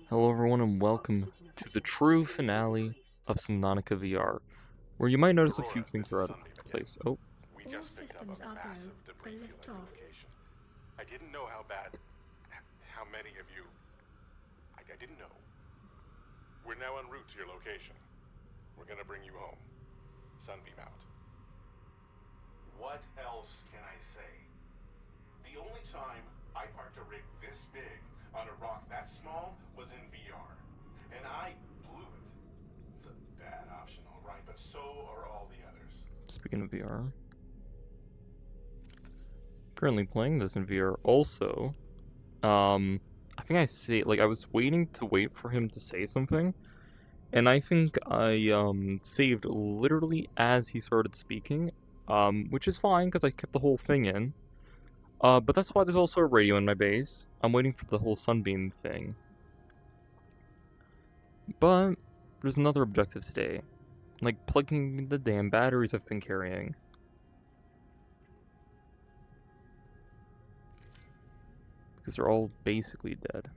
Hello everyone and welcome to the true finale of Subnautica VR, where you might notice a few things are out of place. Oh, We just picked up a massive debris field at your location. I didn't know how bad, how many of you, I didn't know. We're now en route to your location. We're gonna bring you home. Sunbeam out. What else can I say? The only time I parked a rig this big on a rock that small was in VR. And I blew it. It's a bad option, alright, but so are all the others. speaking of VR, currently playing this in VR also. I think I was waiting for him to say something, and I think I saved literally as he started speaking, which is fine because I kept the whole thing in. But that's why there's also a radio in my base. I'm waiting for the whole sunbeam thing. But there's another objective today, like plugging the damn batteries I've been carrying. Because they're all basically dead.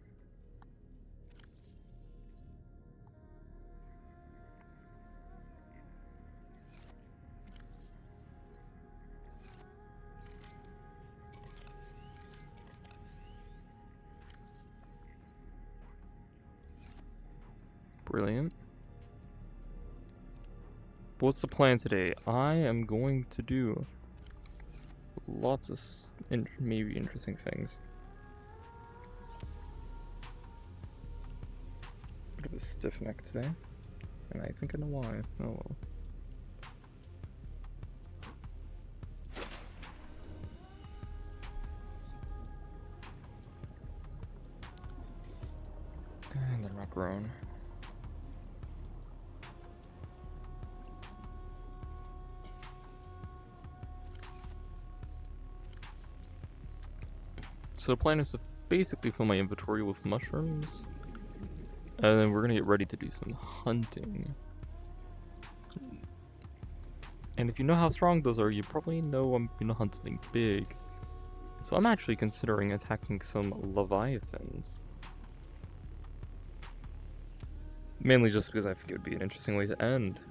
Brilliant. What's the plan today? I am going to do lots of maybe interesting things. Bit of a stiff neck today, and I think I know why. Oh well. And they're not grown. So the plan is to basically fill my inventory with mushrooms, and then we're gonna get ready to do some hunting. And if you know how strong those are, you probably know I'm gonna hunt something big. So I'm actually considering attacking some leviathans. Mainly just because I think it would be an interesting way to end.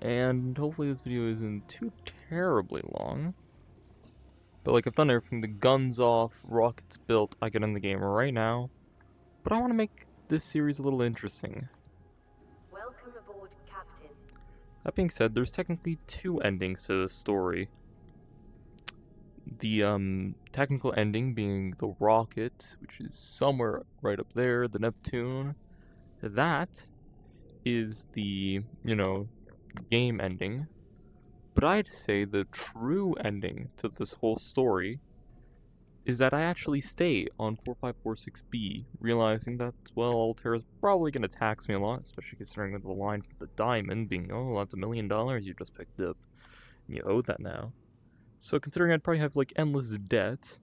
And hopefully this video isn't too terribly long. But like, I've done everything, the gun's off, rockets built, I get in the game right now. But I want to make this series a little interesting. Welcome aboard, Captain. That being said, there's technically two endings to the story. The technical ending being the rocket, which is somewhere right up there, the Neptune. That is the, game ending. But I'd say the true ending to this whole story is that I actually stay on 4546B, realizing that, well, Altera's probably going to tax me a lot, especially considering the line for the diamond being, oh, that's $1 million you just picked up, and you owe that now. So considering I'd probably have, like, endless debt,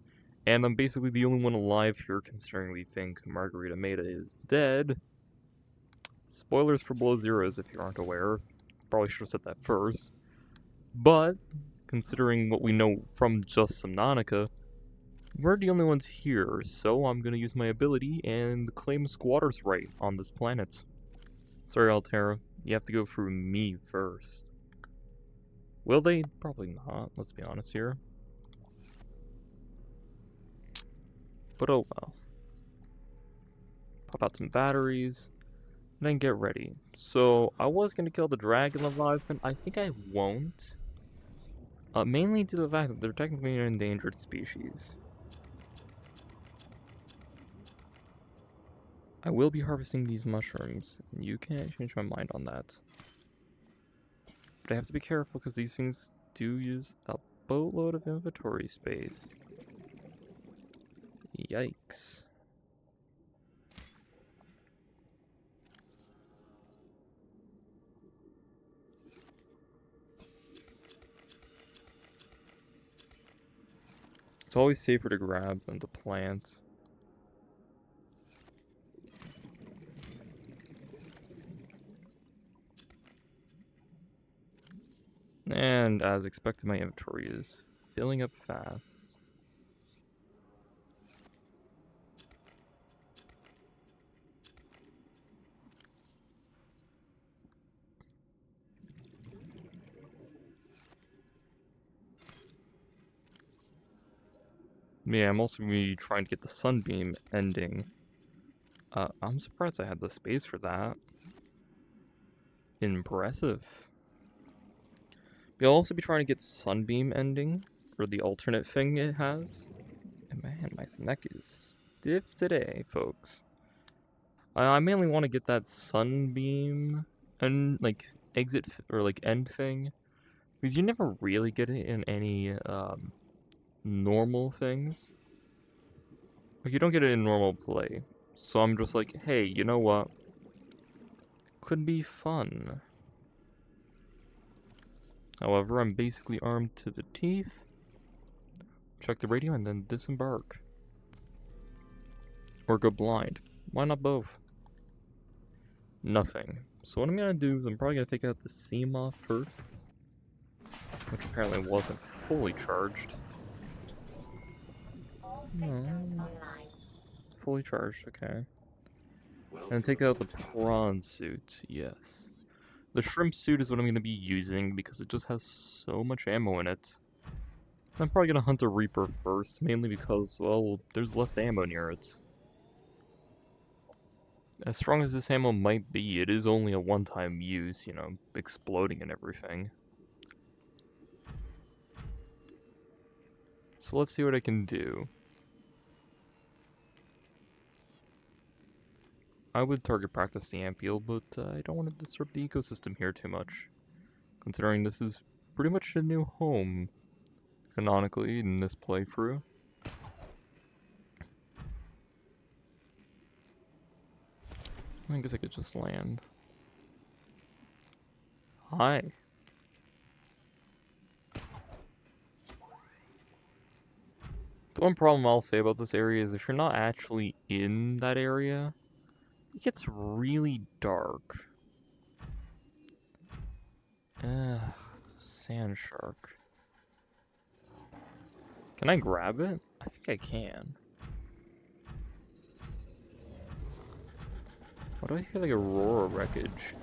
and I'm basically the only one alive here, considering we think Margarita Maida is dead. Spoilers for Below Zeros, if you aren't aware. Probably should have said that first. But, considering what we know from just Subnautica, we're the only ones here, so I'm gonna use my ability and claim squatter's right on this planet. Sorry, Altera, you have to go through me first. Will they? Probably not, let's be honest here. But oh well. Pop out some batteries, and then get ready. So, I was gonna kill the dragon leviathan, I think I won't. Mainly due to the fact that they're technically an endangered species. I will be harvesting these mushrooms, and you can't change my mind on that. But I have to be careful because these things do use a boatload of inventory space. Yikes. It's always safer to grab than to plant. And as expected, my inventory is filling up fast. Yeah, I'm also going to be trying to get the Sunbeam ending. I'm surprised I had the space for that. Impressive. We'll also be trying to get Sunbeam ending, or the alternate thing it has. And man, my neck is stiff today, folks. I mainly want to get that Sunbeam and like exit or like end thing, because you never really get it in any normal things. Like you don't get it in normal play. So I'm just like, hey, you know what? Could be fun. However, I'm basically armed to the teeth. Check the radio and then disembark. Or go blind. Why not both? Nothing. So what I'm gonna do is I'm probably gonna take out the CMOS first. Which apparently wasn't fully charged. All systems online. Fully charged, okay. And take out the prawn suit, yes. The shrimp suit is what I'm gonna be using because it just has so much ammo in it. I'm probably gonna hunt a Reaper first, mainly because, well, there's less ammo near it. As strong as this ammo might be, it is only a one-time use, you know, exploding and everything. So let's see what I can do. I would target practice the Ampule, but I don't want to disturb the ecosystem here too much. Considering this is pretty much a new home, canonically, in this playthrough. I guess I could just land. Hi. The one problem I'll say about this area is if you're not actually in that area, it gets really dark. It's a sand shark. Can I grab it? I think I can. Why do I hear like Aurora wreckage?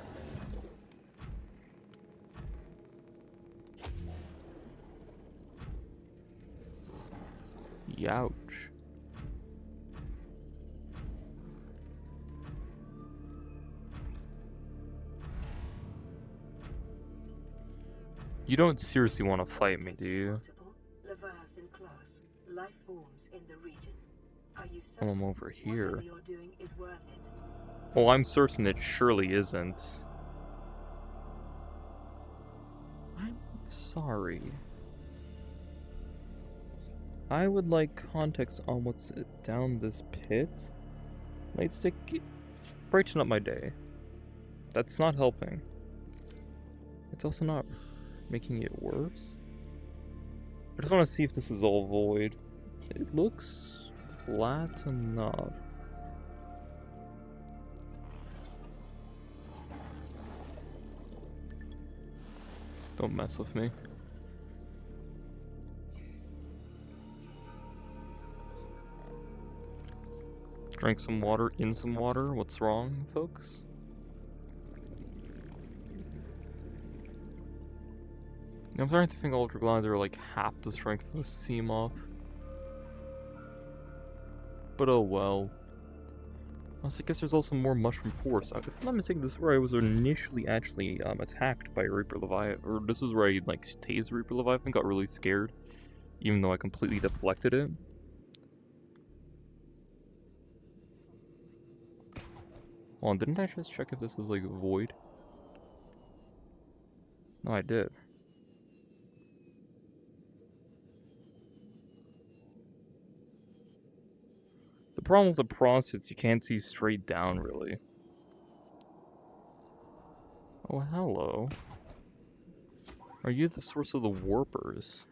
Youch. You don't seriously want to fight me, do you? Leviathan class life forms in the region. Are you Oh, I'm certain over here. whatever you're doing is worth it? Well, I'm certain it surely isn't. I'm sorry. I would like context on what's down this pit. Nightstick, brighten up my day. That's not helping. It's also not making it worse. I just want to see if this is all void. It looks flat enough. Don't mess with me. Drink some water in some water. What's wrong, folks? I'm starting to think Ultra Glides are like half the strength of a CMOS. But oh well. I guess there's also more Mushroom Force. If I'm not mistaken, this is where I was initially actually attacked by Reaper Leviathan. Or this is where I like tased Reaper Leviathan, got really scared. Even though I completely deflected it. Hold on, didn't I just check if this was like void? No, I did. The problem with the prostitutes, you can't see straight down, really. Oh, hello. Are you the source of the warpers?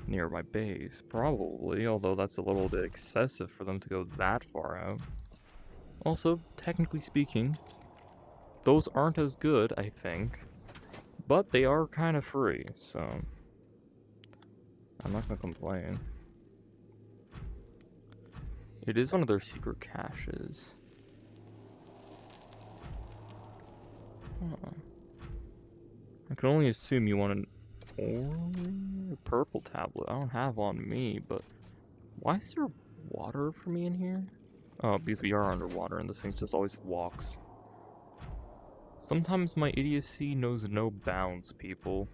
Near my base? Probably, although that's a little bit excessive for them to go that far out. Also, technically speaking, those aren't as good, I think. But they are kind of free, so I'm not gonna complain. It is one of their secret caches. Huh. I can only assume you want an ore? purple tablet. I don't have on me, but why is there water for me in here? Oh, because we are underwater and this thing just always walks. Sometimes my idiocy knows no bounds, people.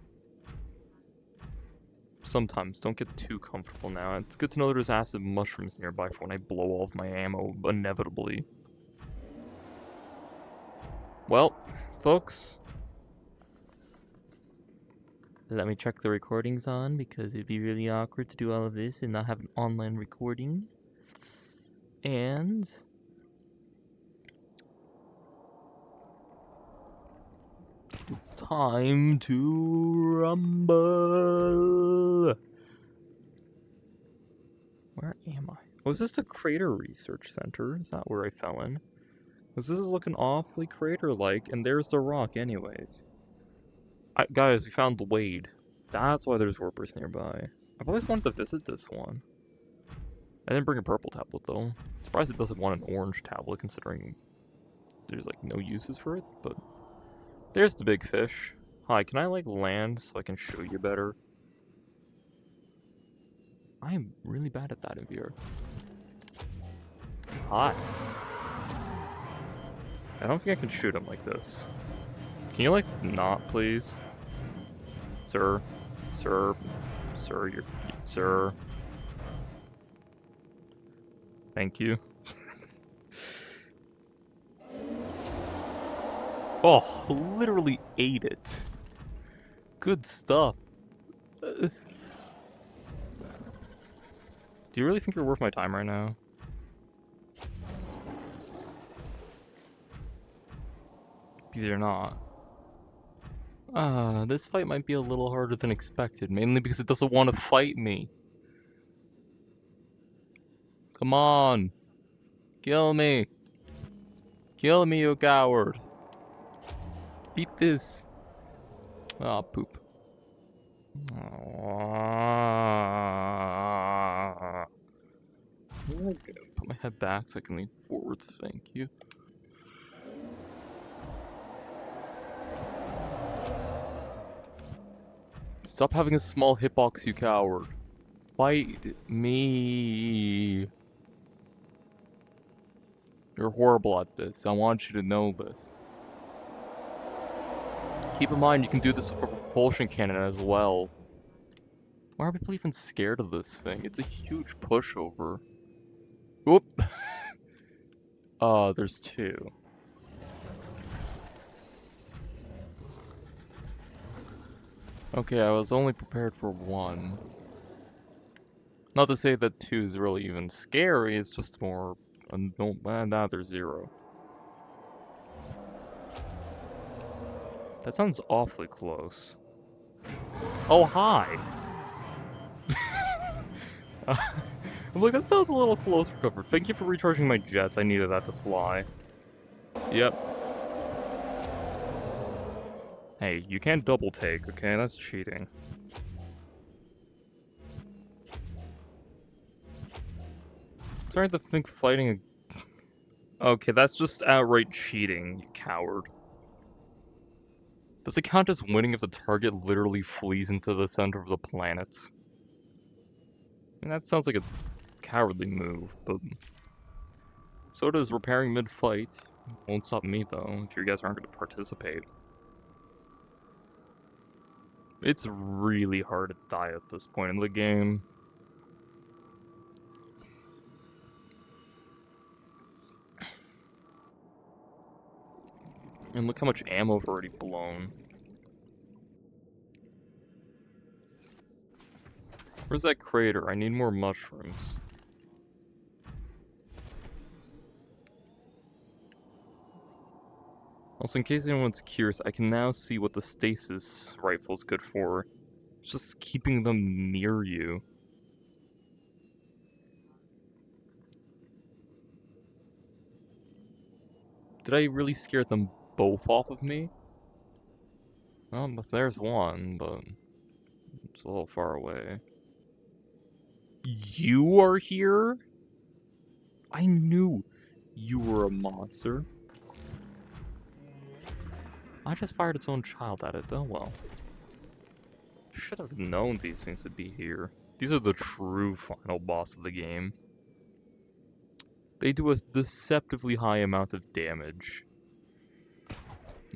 Sometimes. Don't get too comfortable now. It's good to know there's acid mushrooms nearby for when I blow all of my ammo, inevitably. Well, folks. Let me check the recordings on, because it'd be really awkward to do all of this and not have an online recording. And... it's time to rumble! Where am I? Was this the Crater Research Center? Is that where I fell in? Because this is looking awfully crater-like, and there's the rock anyways. Guys, we found the Wade. That's why there's warpers nearby. I've always wanted to visit this one. I didn't bring a purple tablet, though. Surprised it doesn't want an orange tablet, considering there's, like, no uses for it, but... there's the big fish. Hi, can I, like, land so I can show you better? I'm really bad at that in VR. Hi. I don't think I can shoot him like this. Can you, like, not, please? Sir. Sir. Sir, you're... Sir. Thank you. Oh, literally ate it. Good stuff. Do you really think you're worth my time right now? Because you're not. This fight might be a little harder than expected, mainly because it doesn't want to fight me. Come on. Kill me. Kill me, you coward. Beat this. Ah, poop. Okay, put my head back so I can lean forwards, thank you. Stop having a small hitbox, you coward. Fight me. You're horrible at this. I want you to know this. Keep in mind, you can do this with a propulsion cannon as well. Why are people even scared of this thing? It's a huge pushover. Whoop. There's two. Okay, I was only prepared for one. Not to say that two is really even scary, it's just more... now there's zero. That sounds awfully close. Oh, hi! Look, that sounds a little close for comfort. Thank you for recharging my jets. I needed that to fly. Yep. Hey, you can't double take, okay? That's cheating. I'm starting to think fighting a... okay, that's just outright cheating, you coward. Does it count as winning if the target literally flees into the center of the planet? I mean, that sounds like a cowardly move, but... so does repairing mid-fight. Won't stop me, though, if you guys aren't going to participate. It's really hard to die at this point in the game. And look how much ammo I've already blown. Where's that crater? I need more mushrooms. Also, in case anyone's curious, I can now see what the stasis rifle's good for. It's just keeping them near you. Did I really scare them both off of me? Well, there's one, but it's a little far away. You are here? I knew you were a monster. I just fired its own child at it, though. Well. Should have known these things would be here. These are the true final boss of the game. They do a deceptively high amount of damage.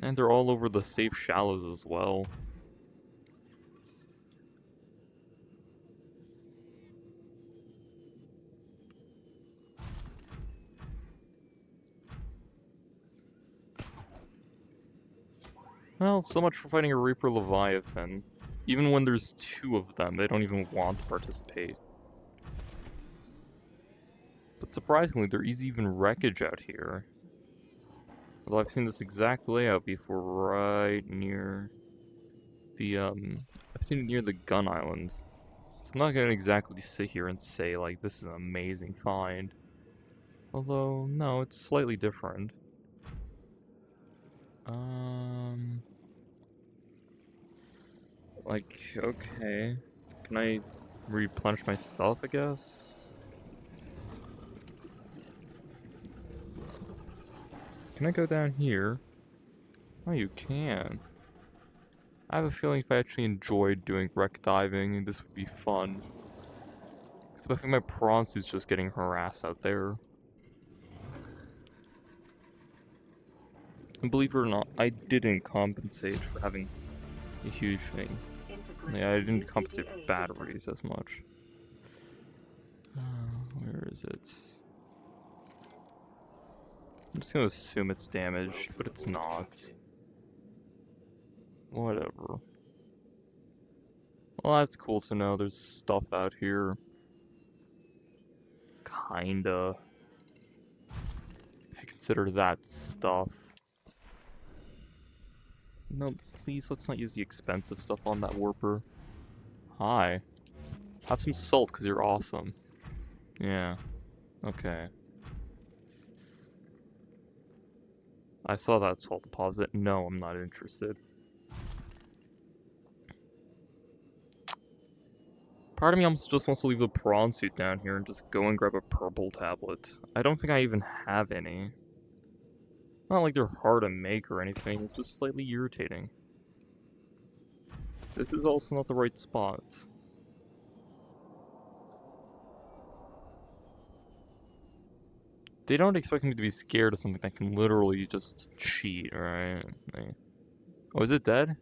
And they're all over the safe shallows as well. Well, so much for fighting a Reaper Leviathan. Even when there's two of them, they don't even want to participate. But surprisingly, there is even wreckage out here. Although I've seen this exact layout before, right near the, I've seen it near the gun island. So I'm not gonna exactly sit here and say, like, this is an amazing find. Although, no, it's slightly different. Like, okay. Can I replenish my stuff, I guess? Can I go down here? Oh, you can. I have a feeling if I actually enjoyed doing wreck diving, this would be fun. Except I think my prawn suit's just getting harassed out there. And believe it or not, I didn't compensate for having a huge thing. Yeah, I didn't compensate for batteries as much. Where is it? I'm just gonna assume it's damaged, but it's not. Whatever. Well, that's cool to know there's stuff out here. Kinda. If you consider that stuff. No, please, let's not use the expensive stuff on that warper. Hi. Have some salt, because you're awesome. Yeah. Okay. I saw that salt deposit. No, I'm not interested. Part of me almost just wants to leave the prawn suit down here and just go and grab a purple tablet. I don't think I even have any. Not like they're hard to make or anything, it's just slightly irritating. This is also not the right spot. They don't expect me to be scared of something that can literally just cheat, right? Oh, is it dead?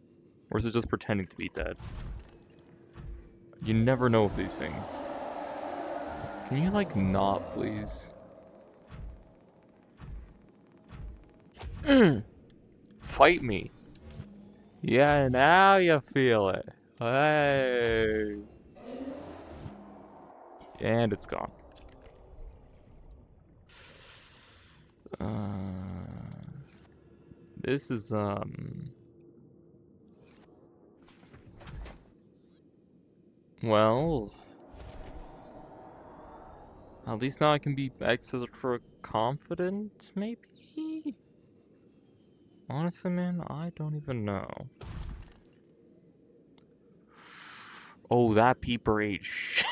Or is it just pretending to be dead? You never know with these things. Can you, like, not, please? Fight me. Yeah, now you feel it. Hey. And it's gone. This is, well, at least now I can be extra confident, maybe? Honestly, man, I don't even know. Oh, that peeper ate shit.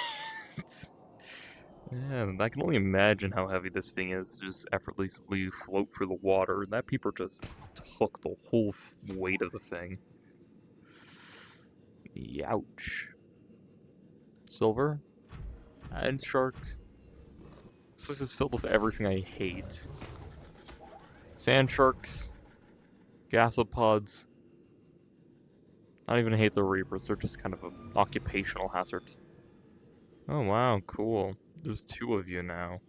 Yeah, I can only imagine how heavy this thing is to just effortlessly float through the water. That peeper just took the whole weight of the thing. Youch. Silver? And sharks. This place is filled with everything I hate. Sand sharks. Gasopods. I don't even hate the Reapers, they're just kind of an occupational hazard. Oh wow, cool. There's two of you now.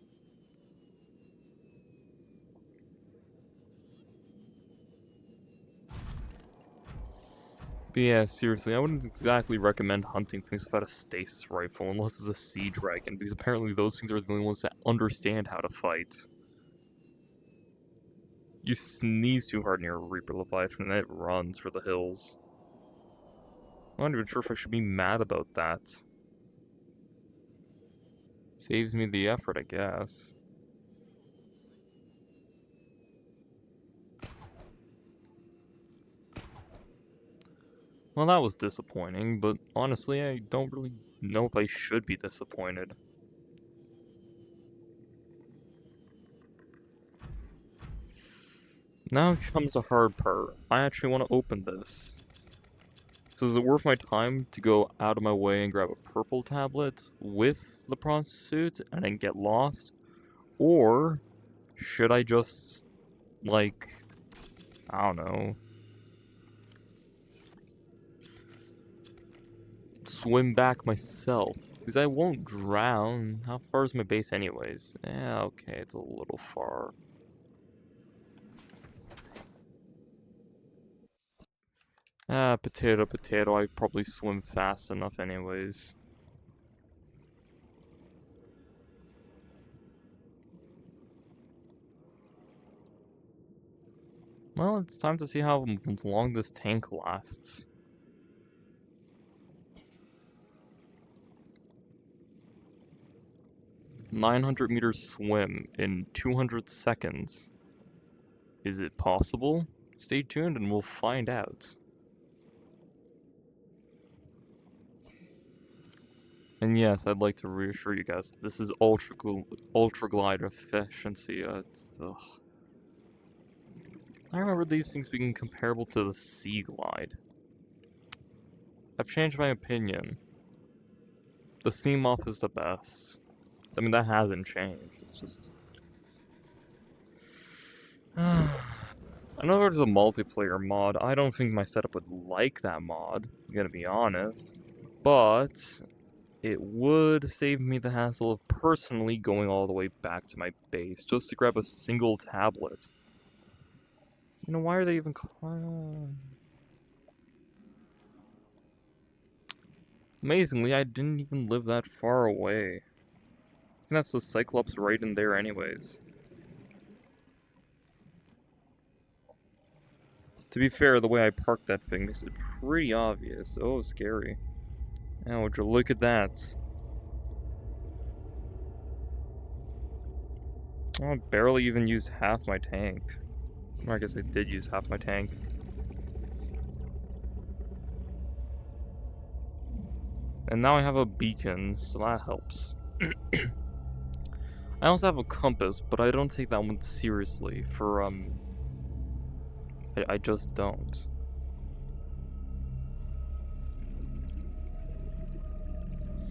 But yeah, seriously, I wouldn't exactly recommend hunting things without a stasis rifle unless it's a sea dragon, because apparently those things are the only ones that understand how to fight. You sneeze too hard near a Reaper Leviathan and it runs for the hills. I'm not even sure if I should be mad about that. Saves me the effort, I guess. Well, that was disappointing, but honestly, I don't really know if I should be disappointed. Now comes the hard part. I actually want to open this. So is it worth my time to go out of my way and grab a purple tablet with the prostitute and then get lost? Or should I just, like, I don't know, swim back myself? Because I won't drown. How far is my base anyways? Yeah, okay, it's a little far. Ah, potato, potato. I probably swim fast enough anyways. Well, it's time to see how long this tank lasts. "900-meter swim in 200 seconds. Is it possible? Stay tuned and we'll find out." And yes, I'd like to reassure you guys, this is ultra glide efficiency. Ugh. I remember these things being comparable to the Sea Glide. I've changed my opinion. The Sea Moth is the best. I mean, that hasn't changed. It's just... I know there's a multiplayer mod. I don't think my setup would like that mod, I'm gonna be honest. But it would save me the hassle of personally going all the way back to my base just to grab a single tablet. You know, why are they even... Amazingly, I didn't even live that far away. I think that's the Cyclops right in there anyways. To be fair, the way I parked that thing makes it pretty obvious. Oh, scary. Oh, would you look at that. Oh, I barely even used half my tank. Or I guess I did use half my tank. And now I have a beacon, so that helps. I also have a compass, but I don't take that one seriously for, I just don't.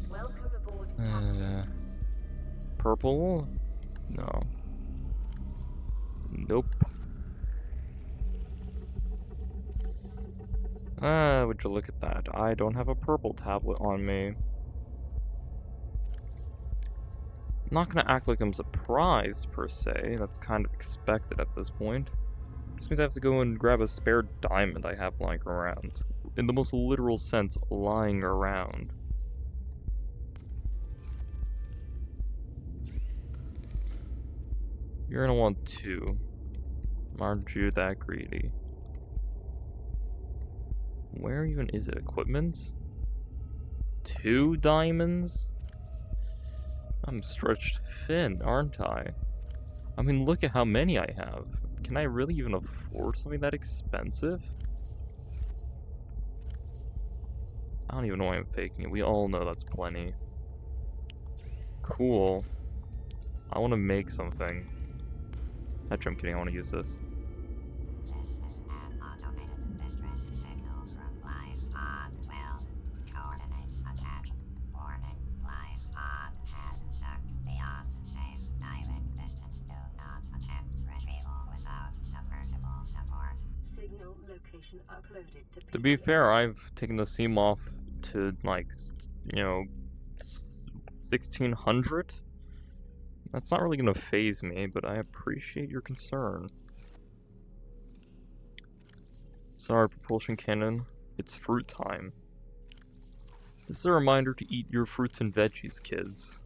Welcome aboard, Captain. Purple? No. Nope. Would you look at that? I don't have a purple tablet on me. I'm not gonna act like I'm surprised, per se. That's kind of expected at this point. This means I have to go and grab a spare diamond I have lying around. In the most literal sense, lying around. You're gonna want 2. Aren't you that greedy? Where even is it? Equipment? 2 diamonds? I'm stretched thin, aren't I? I mean, look at how many I have. Can I really even afford something that expensive? I don't even know why I'm faking it. We all know that's plenty. Cool. I want to make something. Actually, I'm kidding. I want to use this. This is an automated distress signal from Life Pod 12. Coordinates attached. Warning, Life Pod has sunk beyond safe diving distance. Do not attempt retrieval without submersible support. Signal location uploaded To be fair, I've taken the seam off to, like, you know, 1600? That's not really gonna phase me, but I appreciate your concern. Sorry, propulsion cannon. It's fruit time. This is a reminder to eat your fruits and veggies, kids.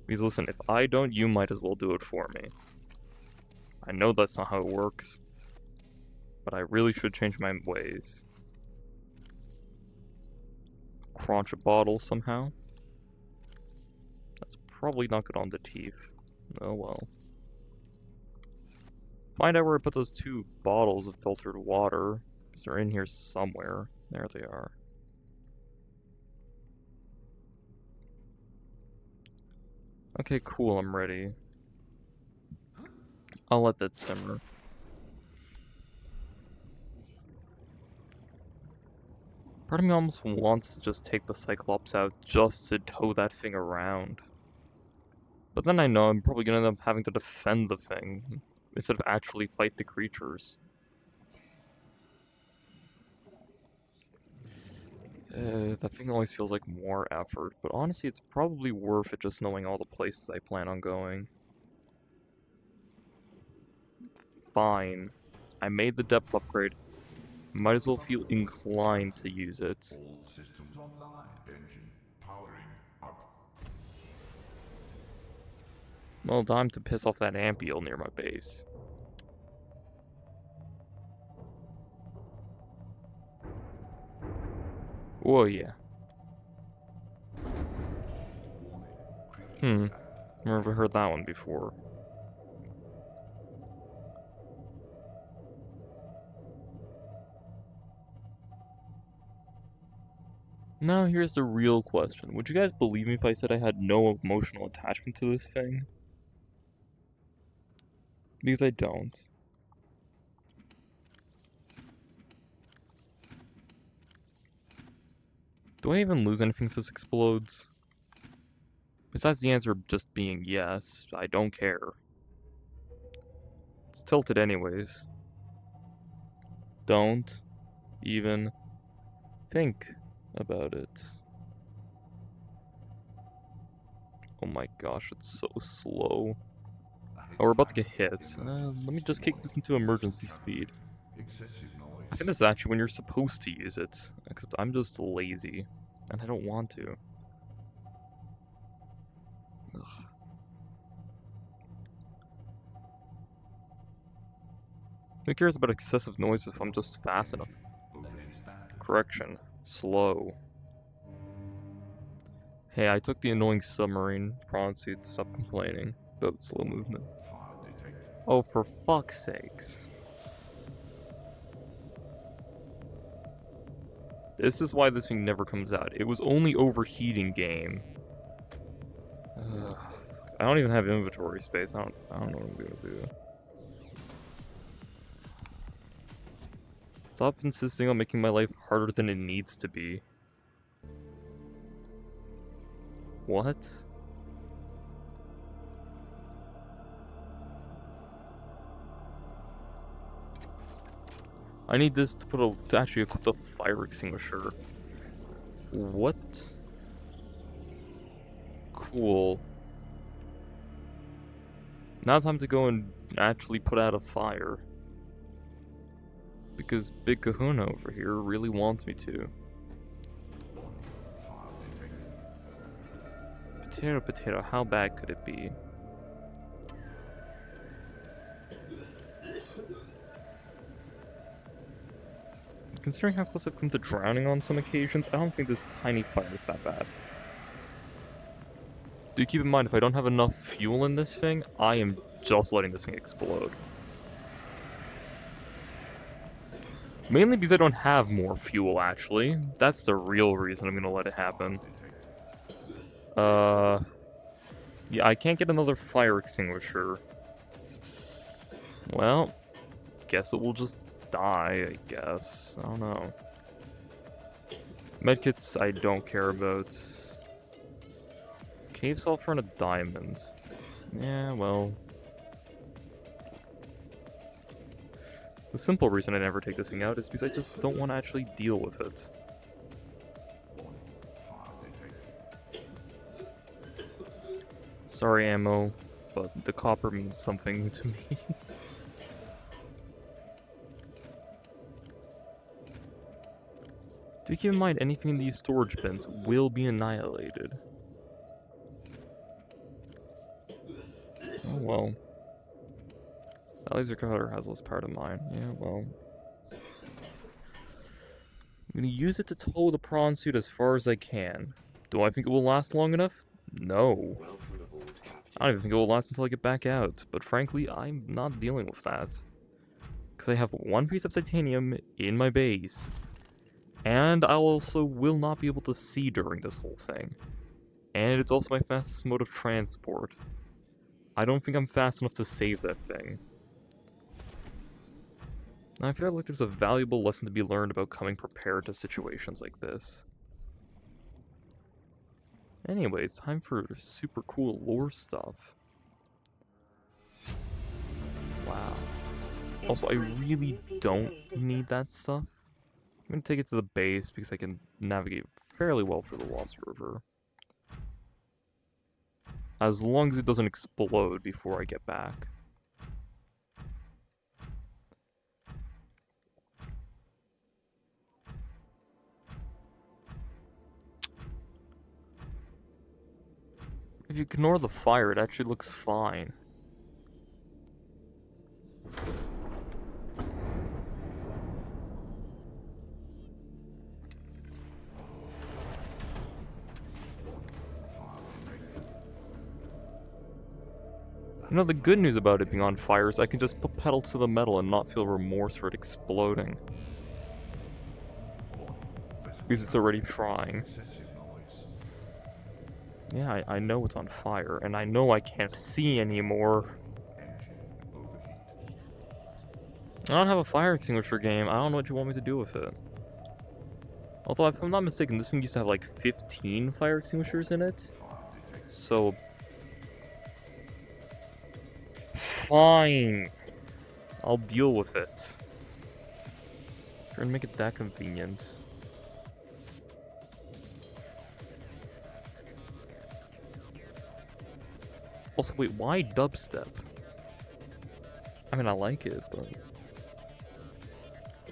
Because listen, if I don't, you might as well do it for me. I know that's not how it works, but I really should change my ways. Crunch a bottle somehow. That's probably not good on the teeth. Oh well. Find out where I put those 2 bottles of filtered water. Because they're in here somewhere. There they are. Okay, cool, I'm ready. I'll let that simmer. Part of me almost wants to just take the Cyclops out just to tow that thing around. But then I know I'm probably gonna end up having to defend the thing instead of actually fight the creatures. That thing always feels like more effort, but honestly it's probably worth it just knowing all the places I plan on going. Fine. I made the depth upgrade. Might as well feel inclined to use it. All systems online. Engine powering up. Well, time to piss off that ant beetle near my base. Oh yeah. Never heard that one before. Now here's the real question. Would you guys believe me if I said I had no emotional attachment to this thing? Because I don't. Do I even lose anything if this explodes? Besides the answer just being yes, I don't care. It's tilted anyways. Don't even think about it. Oh my gosh, it's so slow. Oh, we're about to get hit. Let me just kick this into emergency speed. Excessive noise. I think this is actually when you're supposed to use it. Except I'm just lazy. And I don't want to. Ugh. Who cares about excessive noise if I'm just fast enough? Correction. Slow. Hey, I took the annoying submarine prawn suit. Stop complaining about slow movement. Oh, for fuck's sakes. This is why this thing never comes out. It was only overheating game. I don't even have inventory space. I don't know what I'm gonna do. Stop insisting on making my life harder than it needs to be. What? I need this to actually equip the fire extinguisher. What? Cool. Now time to go and actually put out a fire. Because Big Kahuna over here really wants me to. Potato, how bad could it be? Considering how close I've come to drowning on some occasions, I don't think this tiny fire is that bad. Do keep in mind, if I don't have enough fuel in this thing, I am just letting this thing explode. Mainly because I don't have more fuel, actually. That's the real reason I'm gonna let it happen. Yeah, I can't get another fire extinguisher. Well, guess it will just die, I guess. I don't know. Medkits, I don't care about. Cave sulfur and a diamond. Yeah, well. The simple reason I never take this thing out is because I just don't want to actually deal with it. Sorry, ammo, but the copper means something to me. Do keep in mind, anything in these storage bins will be annihilated. Oh well. That laser cutter has less power than mine. Yeah, well. I'm gonna use it to tow the prawn suit as far as I can. Do I think it will last long enough? No. I don't even think it will last until I get back out. But frankly, I'm not dealing with that. Because I have one piece of titanium in my base. And I also will not be able to see during this whole thing. And it's also my fastest mode of transport. I don't think I'm fast enough to save that thing. And I feel like there's a valuable lesson to be learned about coming prepared to situations like this. Anyway, it's time for super cool lore stuff. Wow. Also, I really don't need that stuff. I'm gonna take it to the base because I can navigate fairly well through the Lost River. As long as it doesn't explode before I get back. If you ignore the fire, it actually looks fine. You know, the good news about it being on fire is I can just put pedal to the metal and not feel remorse for it exploding. Because it's already trying. Yeah, I know it's on fire, and I know I can't see anymore. I don't have a fire extinguisher game. I don't know what you want me to do with it. Although, if I'm not mistaken, this one used to have like 15 fire extinguishers in it. So... Fine. I'll deal with it. Try and make it that convenient. Also, wait, why dubstep? I mean, I like it, but... What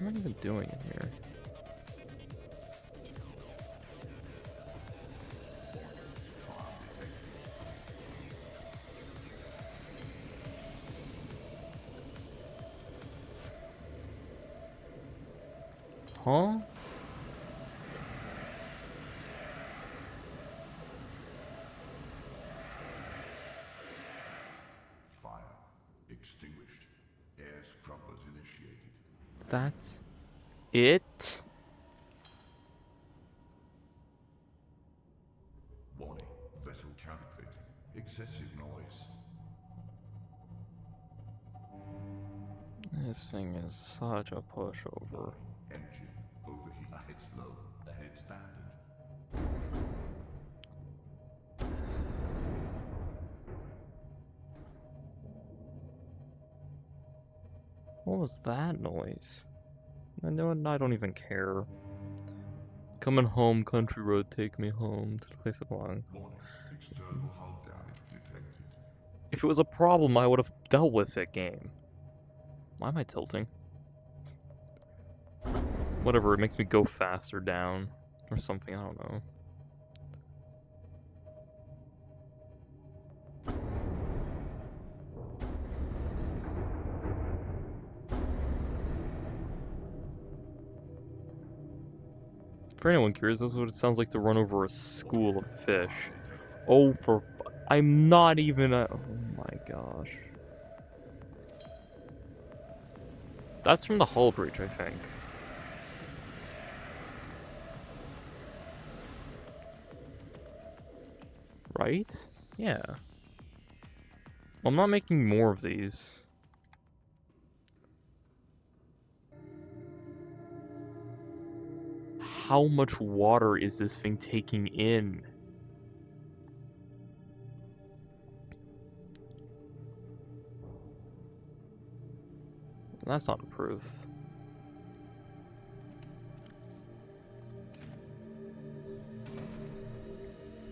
am I even doing in here? Huh? Fire extinguished. Air scrubbers initiated. That's it? Warning. Vessel counterfeit. Excessive noise. This thing is such a pushover. Engine overheat. Ahead slow. Ahead standard. What was that noise? I don't even care. Coming home, country road, take me home to the place I belong. Warning. External hull damage detected. If it was a problem, I would have dealt with it, game. Why am I tilting? Whatever, it makes me go faster down. Or something, I don't know. For anyone curious, that's what it sounds like to run over a school of fish. Oh, I'm not even a... Oh my gosh. That's from the hull breach, I think. Right? Yeah. Well, I'm not making more of these. How much water is this thing taking in? That's not a proof.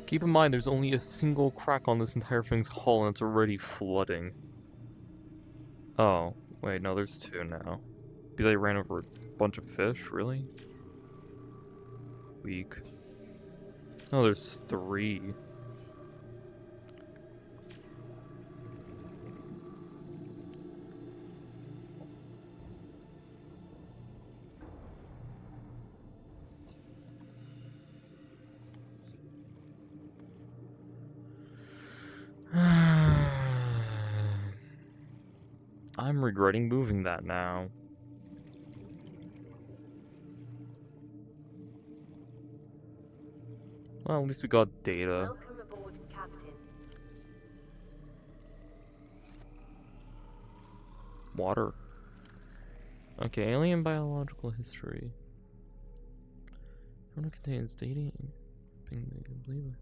Keep in mind, there's only a single crack on this entire thing's hull and it's already flooding. Oh, wait, no, there's two now. Because I ran over a bunch of fish, really? Weak. Oh, there's three. I'm regretting moving that now. Well, at least we got data. Welcome aboard, Captain. Water. Okay, alien biological history. It contains data. Believe it.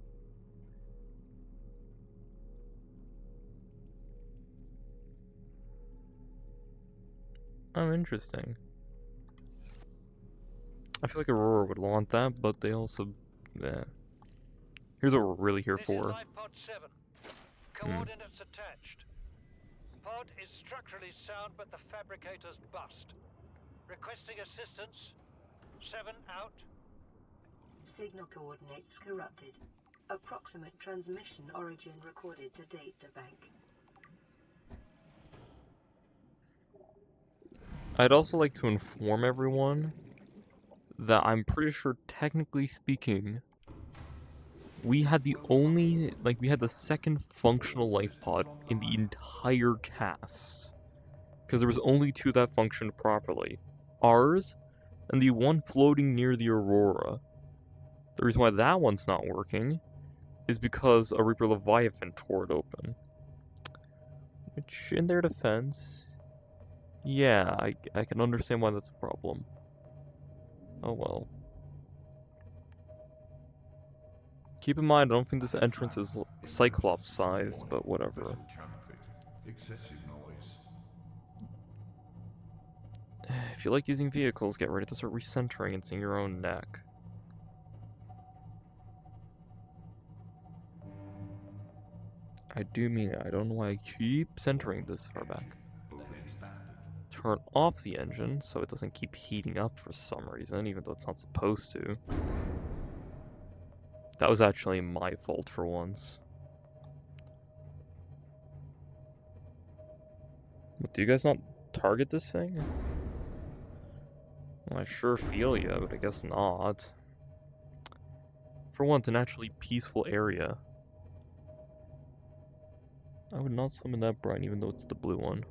Oh, interesting. I feel like Aurora would want that, but they also... Yeah. Here's what we're really here for. This is Life Pod 7. Coordinates attached. Pod is structurally sound, but the fabricator's bust. Requesting assistance. 7 out. Signal coordinates corrupted. Approximate transmission origin recorded to data bank. I'd also like to inform everyone that I'm pretty sure, technically speaking, we had the only, we had the second functional life pod in the entire cast. Because there was only 2 that functioned properly. Ours, and the one floating near the Aurora. The reason why that one's not working is because a Reaper Leviathan tore it open. Which, in their defense, yeah, I can understand why that's a problem. Oh well. Keep in mind, I don't think this entrance is Cyclops-sized, but whatever. Excessive noise. If you like using vehicles, get ready to start recentering and seeing your own neck. I do mean it. I don't know why I keep centering this far back. Turn off the engine so it doesn't keep heating up for some reason, even though it's not supposed to. That was actually my fault for once. What, do you guys not target this thing? Well, I sure feel ya, but I guess not. For once, an actually peaceful area. I would not summon that brine even though it's the blue one.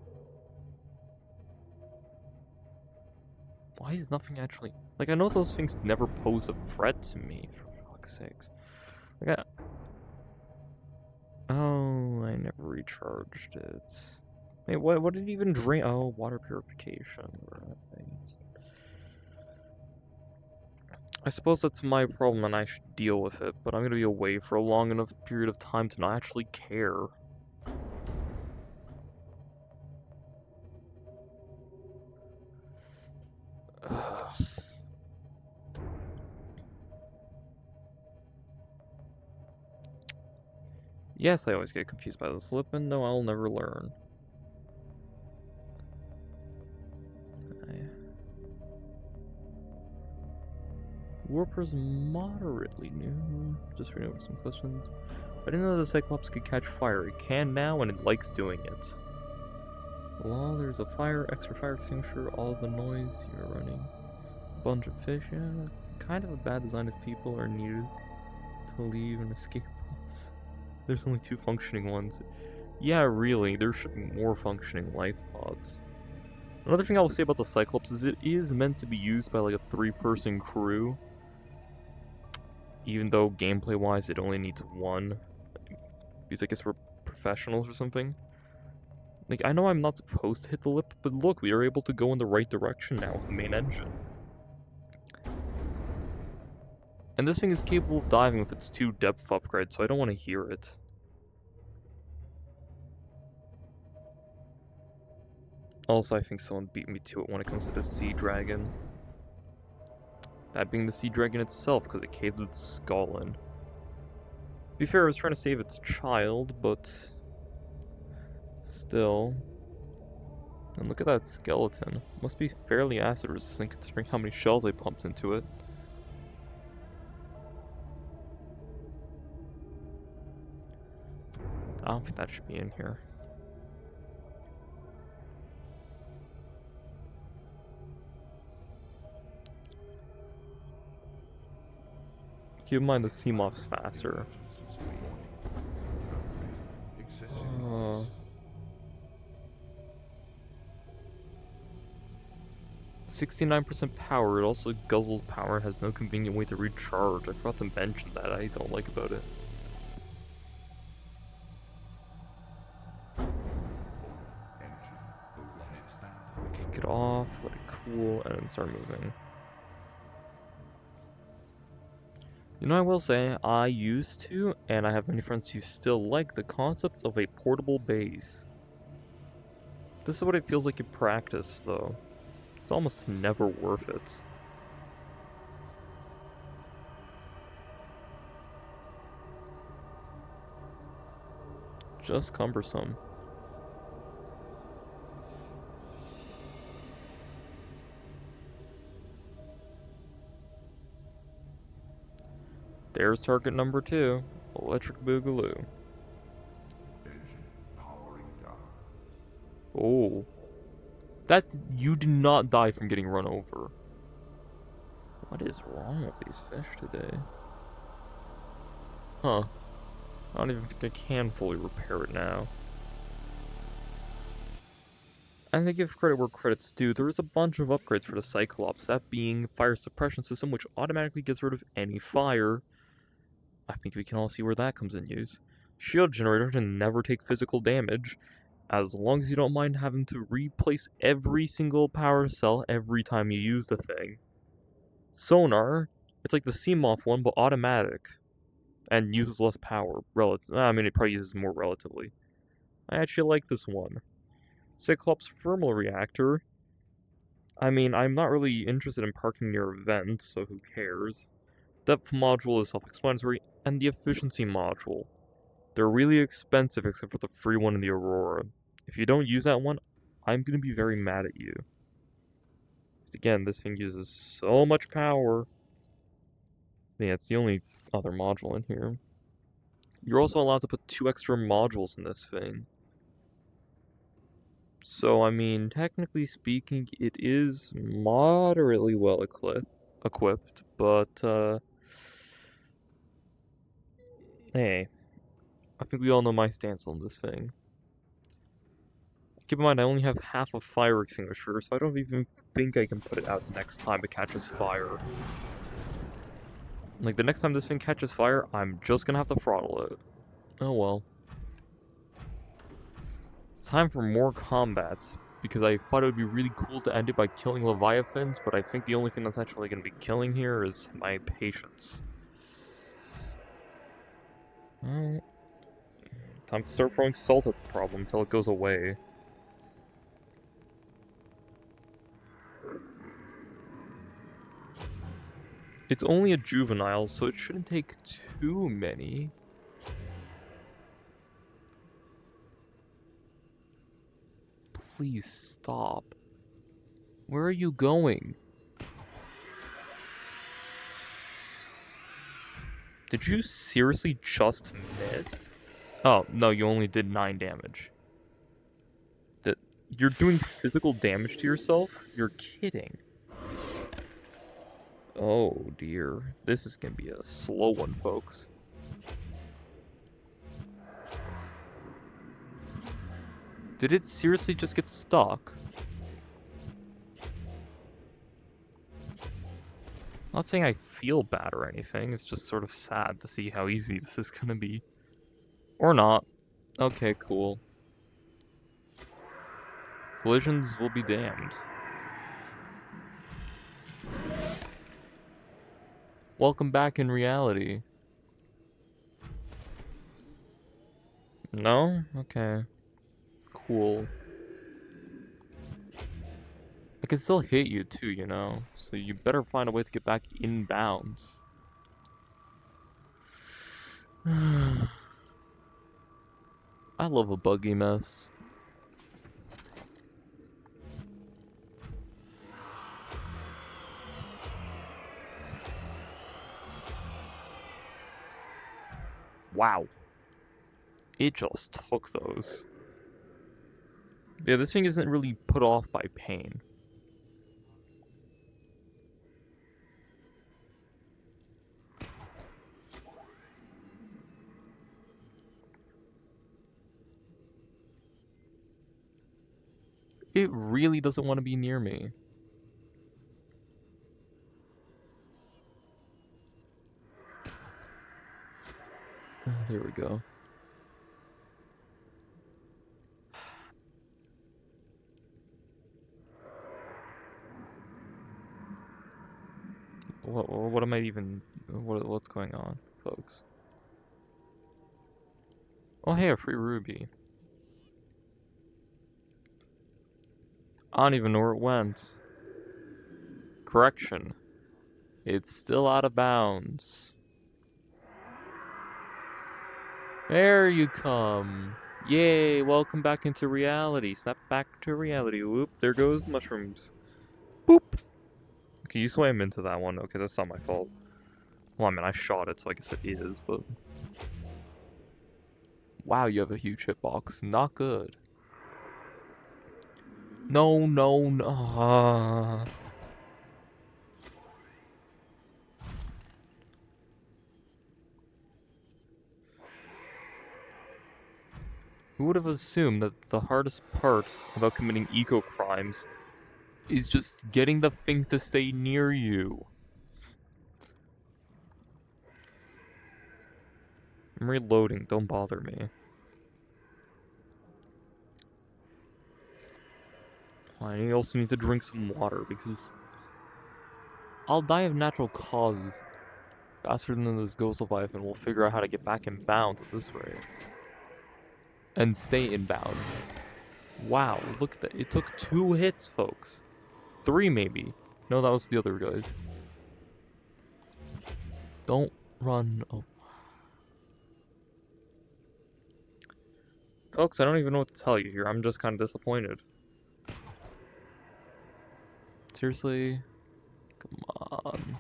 Why is nothing actually... Like, I know those things never pose a threat to me, for fuck's sakes. Like, oh, I never recharged it. Wait, what did it even drain? Oh, water purification. Right. I suppose that's my problem and I should deal with it, but I'm gonna be away for a long enough period of time to not actually care. Yes, I always get confused by this lip, and no, I'll never learn. Warper's moderately new. Just renewing some questions. I didn't know the Cyclops could catch fire. It can now, and it likes doing it. Well, there's a extra fire extinguisher, all the noise you're running. Bunch of fish, yeah. Kind of a bad design if people are needed to leave and escape pods. There's only 2 functioning ones. Yeah, really, there should be more functioning life pods. Another thing I will say about the Cyclops is it is meant to be used by like a 3-person crew. Even though gameplay-wise it only needs 1. Because I guess we're professionals or something. Like, I know I'm not supposed to hit the lip, but look, we are able to go in the right direction now with the main engine. And this thing is capable of diving with its 2 depth upgrades, so I don't want to hear it. Also, I think someone beat me to it when it comes to the Sea Dragon. That being the Sea Dragon itself, because it caved its skull in. To be fair, I was trying to save its child, but... still... And look at that skeleton. Must be fairly acid resistant considering how many shells I pumped into it. I don't think that should be in here. Keep in mind the Seamoth's faster. 69% power, it also guzzles power and has no convenient way to recharge. I forgot to mention that, I don't like about it. Kick it off, let it cool, and then start moving. You know, I will say, I used to, and I have many friends who still like the concept of a portable base. This is what it feels like in practice, though. It's almost never worth it. Just cumbersome. There's target number 2, Electric Boogaloo. Engine powering down. Oh. That, you did not die from getting run over. What is wrong with these fish today? Huh. I don't even think I can fully repair it now. And to give credit where credit's due, there is a bunch of upgrades for the Cyclops, that being fire suppression system, which automatically gets rid of any fire. I think we can all see where that comes in use. Shield generator to never take physical damage, as long as you don't mind having to replace every single power cell every time you use the thing. Sonar, it's like the Seamoth one, but automatic, and uses less power. I mean, it probably uses more relatively. I actually like this one. Cyclops thermal reactor. I mean, I'm not really interested in parking near vents, so who cares? Depth module is self-explanatory, and the efficiency module. They're really expensive except for the free one in the Aurora. If you don't use that one, I'm gonna be very mad at you. Again, this thing uses so much power. Yeah, it's the only other module in here. You're also allowed to put 2 extra modules in this thing. So, I mean, technically speaking, it is moderately well equipped, but, hey, I think we all know my stance on this thing. Keep in mind, I only have half a fire extinguisher, so I don't even think I can put it out the next time it catches fire. Like, the next time this thing catches fire, I'm just gonna have to throttle it. Oh well. It's time for more combat, because I thought it would be really cool to end it by killing Leviathans, but I think the only thing that's actually gonna be killing here is my patience. Well, time to start throwing salt at the problem until it goes away. It's only a juvenile, so it shouldn't take too many. Please stop. Where are you going? Did you seriously just miss? Oh, no, you only did 9 damage. You're doing physical damage to yourself? You're kidding. Oh dear. This is gonna be a slow one, folks. Did it seriously just get stuck? Not saying I feel bad or anything, it's just sort of sad to see how easy this is gonna be. Or not. Okay, cool. Collisions will be damned. Welcome back in reality. No? Okay. Cool. I can still hit you too, you know? So you better find a way to get back in bounds. I love a buggy mess. Wow. It just took those. Yeah, this thing isn't really put off by pain. It really doesn't want to be near me. There we go. What am I even... What's going on, folks? Oh, hey, a free ruby. I don't even know where it went. Correction. It's still out of bounds. There you come. Yay, welcome back into reality. Snap back to reality. Whoop, there goes mushrooms. Boop. Okay, you swam into that one. Okay, that's not my fault. Well, I mean, I shot it, so I guess it is, but... Wow, you have a huge hitbox. Not good. No, no, no. Who would have assumed that the hardest part about committing eco-crimes is just getting the thing to stay near you? I'm reloading, don't bother me. I also need to drink some water because I'll die of natural causes faster than this ghost of life, and we'll figure out how to get back in bounds at this rate. And stay in bounds. Wow, look at that. It took 2 hits, folks. 3 maybe. No, that was the other guys. Don't run. Oh. Folks, I don't even know what to tell you here. I'm just kind of disappointed. Seriously? Come on.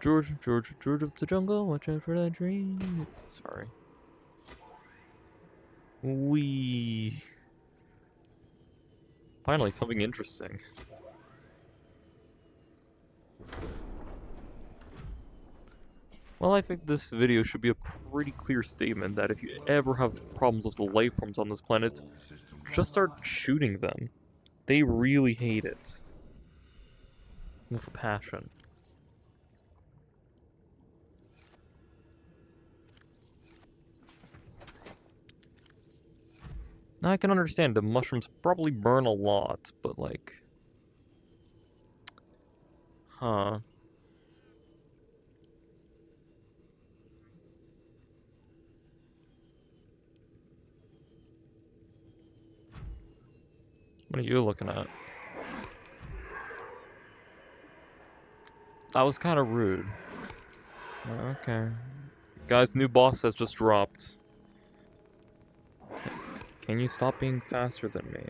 George of the jungle, watch out for that dream. Sorry. Wee. Finally, something interesting. Well, I think this video should be a pretty clear statement that if you ever have problems with the life forms on this planet, just start shooting them. They really hate it. With passion. Now I can understand the mushrooms probably burn a lot, but like... Huh. What are you looking at? That was kind of rude. Okay. Guys, new boss has just dropped. Can you stop being faster than me?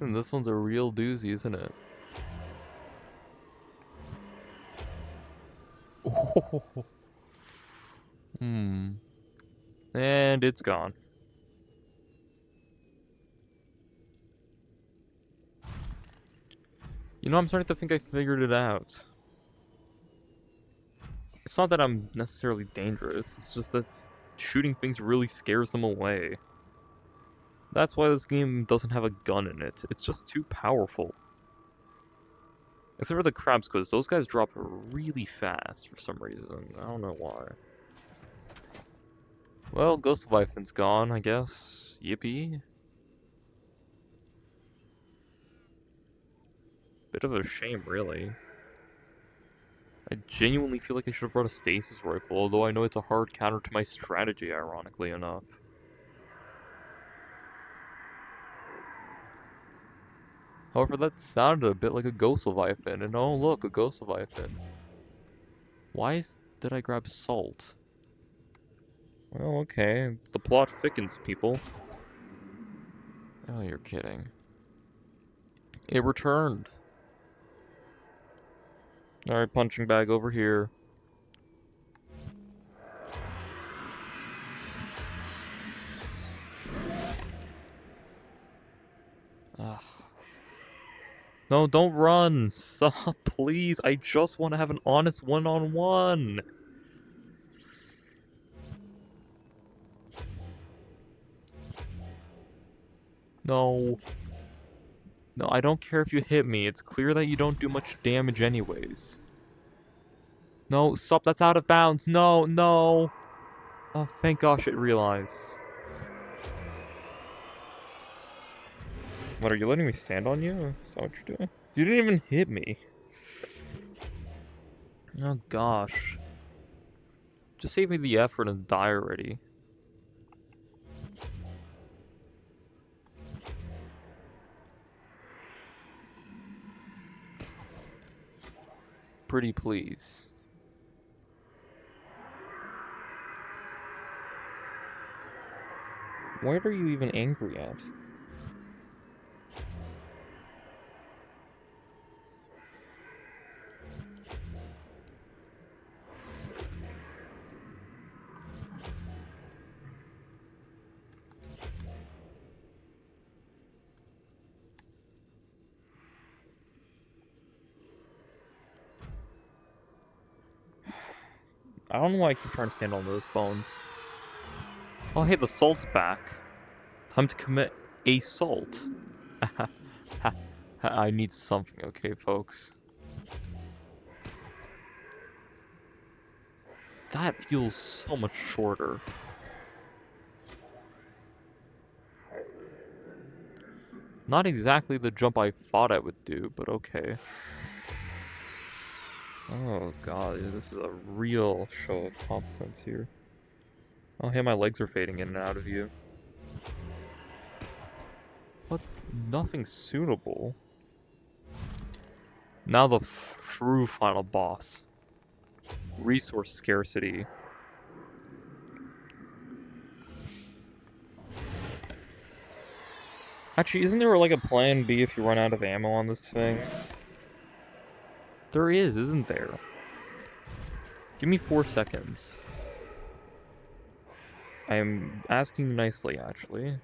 And this one's a real doozy, isn't it? Oh. Hmm. And it's gone. You know, I'm starting to think I figured it out. It's not that I'm necessarily dangerous, it's just that shooting things really scares them away. That's why this game doesn't have a gun in it. It's just too powerful. Except for the crabs, because those guys drop really fast for some reason. I don't know why. Well, Ghost of Leviathan's gone, I guess. Yippee. Bit of a shame, really. I genuinely feel like I should have brought a stasis rifle, although I know it's a hard counter to my strategy, ironically enough. However, that sounded a bit like a Ghost Leviathan, and oh look, a Ghost Leviathan. Did I grab salt? Well, okay, the plot thickens, people. Oh, you're kidding. It returned. Alright, punching bag over here. Ugh. No, don't run! Stop, please! I just want to have an honest one-on-one! No. No, I don't care if you hit me. It's clear that you don't do much damage anyways. No, stop, that's out of bounds. No, no. Oh, thank gosh it realized. What, are you letting me stand on you? Is that what you're doing? You didn't even hit me. Oh gosh. Just save me the effort and die already. Pretty please. What are you even angry at? I don't know why I keep trying to stand on those bones. Oh, hey, the salt's back. Time to commit assault. I need something, okay, folks? That feels so much shorter. Not exactly the jump I thought I would do, but okay. Oh god, this is a real show of competence here. Oh hey, my legs are fading in and out of view. What? Nothing suitable. Now the true final boss. Resource scarcity. Actually, isn't there like a plan B if you run out of ammo on this thing? There is, isn't there? Give me 4 seconds. I am asking nicely, actually.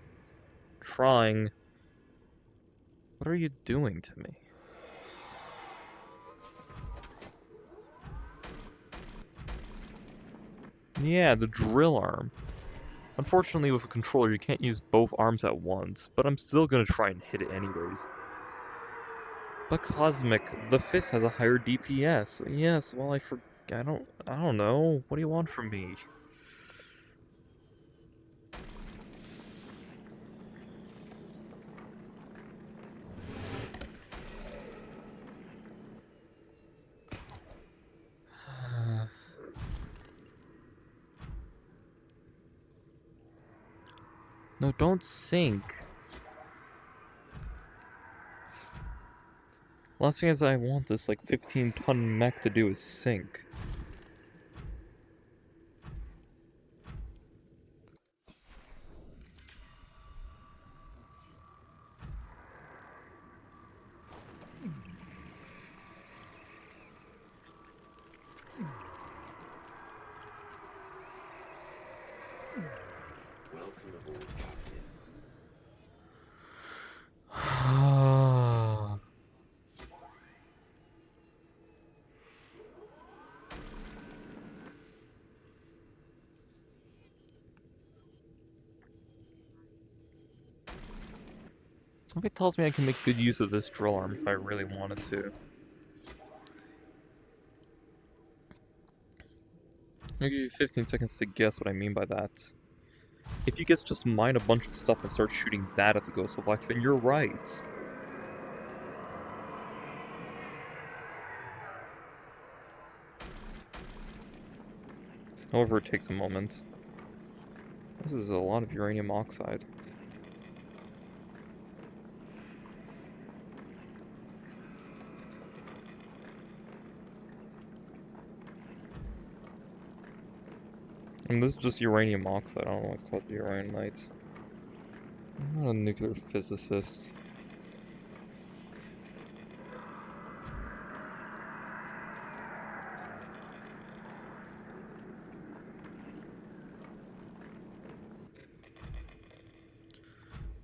Trying. What are you doing to me? Yeah, the drill arm. Unfortunately, with a controller, you can't use both arms at once, but I'm still gonna try and hit it anyways. But Cosmic, the fist has a higher DPS. Yes, well, I don't know. What do you want from me? No, don't sink. Last thing is I want this like 15-ton mech to do is sink. Something tells me I can make good use of this drill arm if I really wanted to. I'll give you 15 seconds to guess what I mean by that. If you guys just mine a bunch of stuff and start shooting that at the Ghost of Life, then you're right. However, it takes a moment. This is a lot of uranium oxide. And this is just uranium oxide. I don't know what's called uraninite. I'm not a nuclear physicist.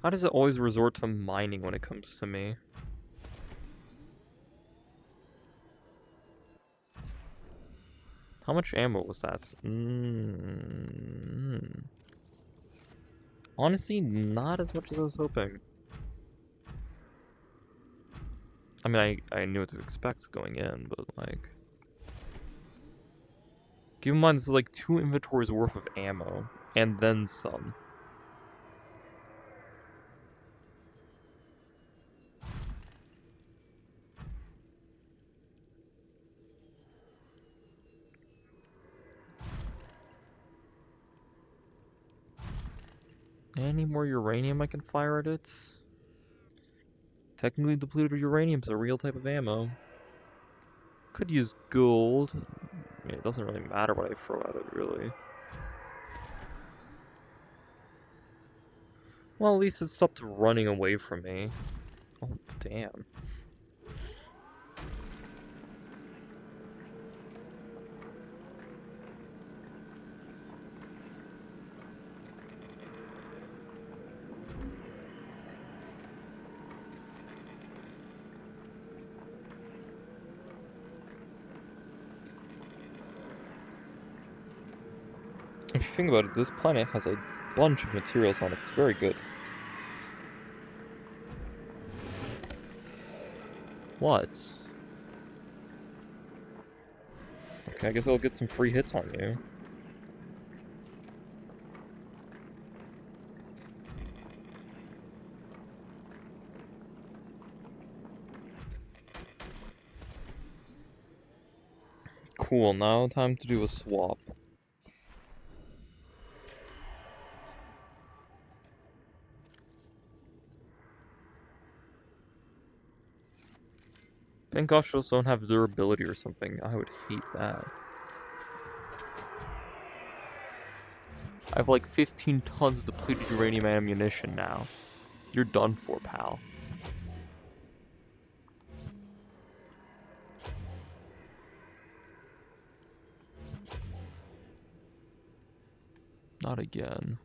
How does it always resort to mining when it comes to me? How much ammo was that? Honestly, not as much as I was hoping. I mean, I knew what to expect going in, but like... Keep in mind, this is like 2 inventories worth of ammo, and then some. Any more uranium I can fire at it? Technically depleted uranium's a real type of ammo. Could use gold. I mean, it doesn't really matter what I throw at it, really. Well, at least it stopped running away from me. Oh, damn. If you think about it, this planet has a bunch of materials on it. It's very good. What? Okay, I guess I'll get some free hits on you. Cool, now time to do a swap. Thank gosh those don't have durability or something. I would hate that. I have like 15 tons of depleted uranium ammunition now. You're done for, pal. Not again.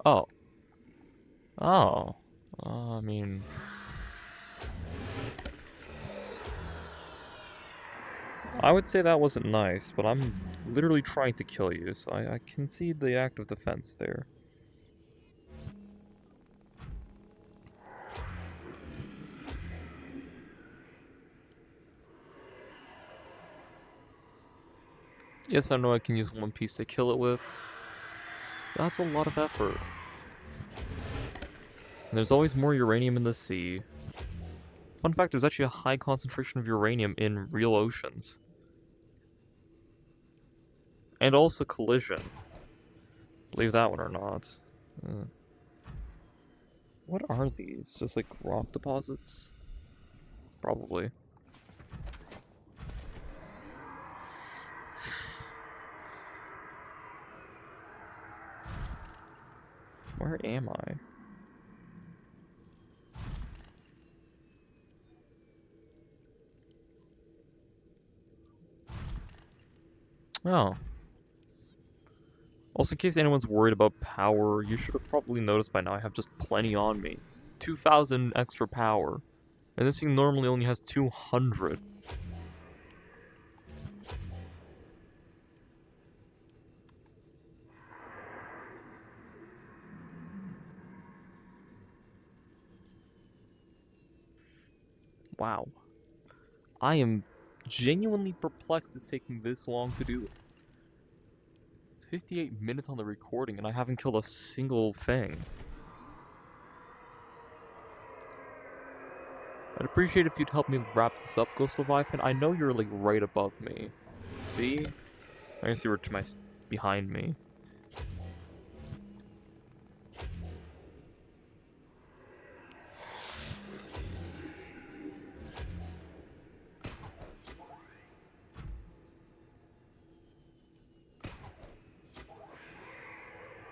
Oh. Oh. I mean... I would say that wasn't nice, but I'm literally trying to kill you, so I can see the act of defense there. Yes, I know I can use one piece to kill it with. That's a lot of effort. And there's always more uranium in the sea. Fun fact, there's actually a high concentration of uranium in real oceans. And also collision. Believe that one or not. What are these? Just like rock deposits? Probably. Where am I? Oh. Also, in case anyone's worried about power, you should have probably noticed by now I have just plenty on me. 2,000 extra power. And this thing normally only has 200. Wow. I am genuinely perplexed it's taking this long to do. It's 58 minutes on the recording and I haven't killed a single thing. I'd appreciate if you'd help me wrap this up, Ghost Leviathan. I know you're like right above me. See? I guess you were to my behind me.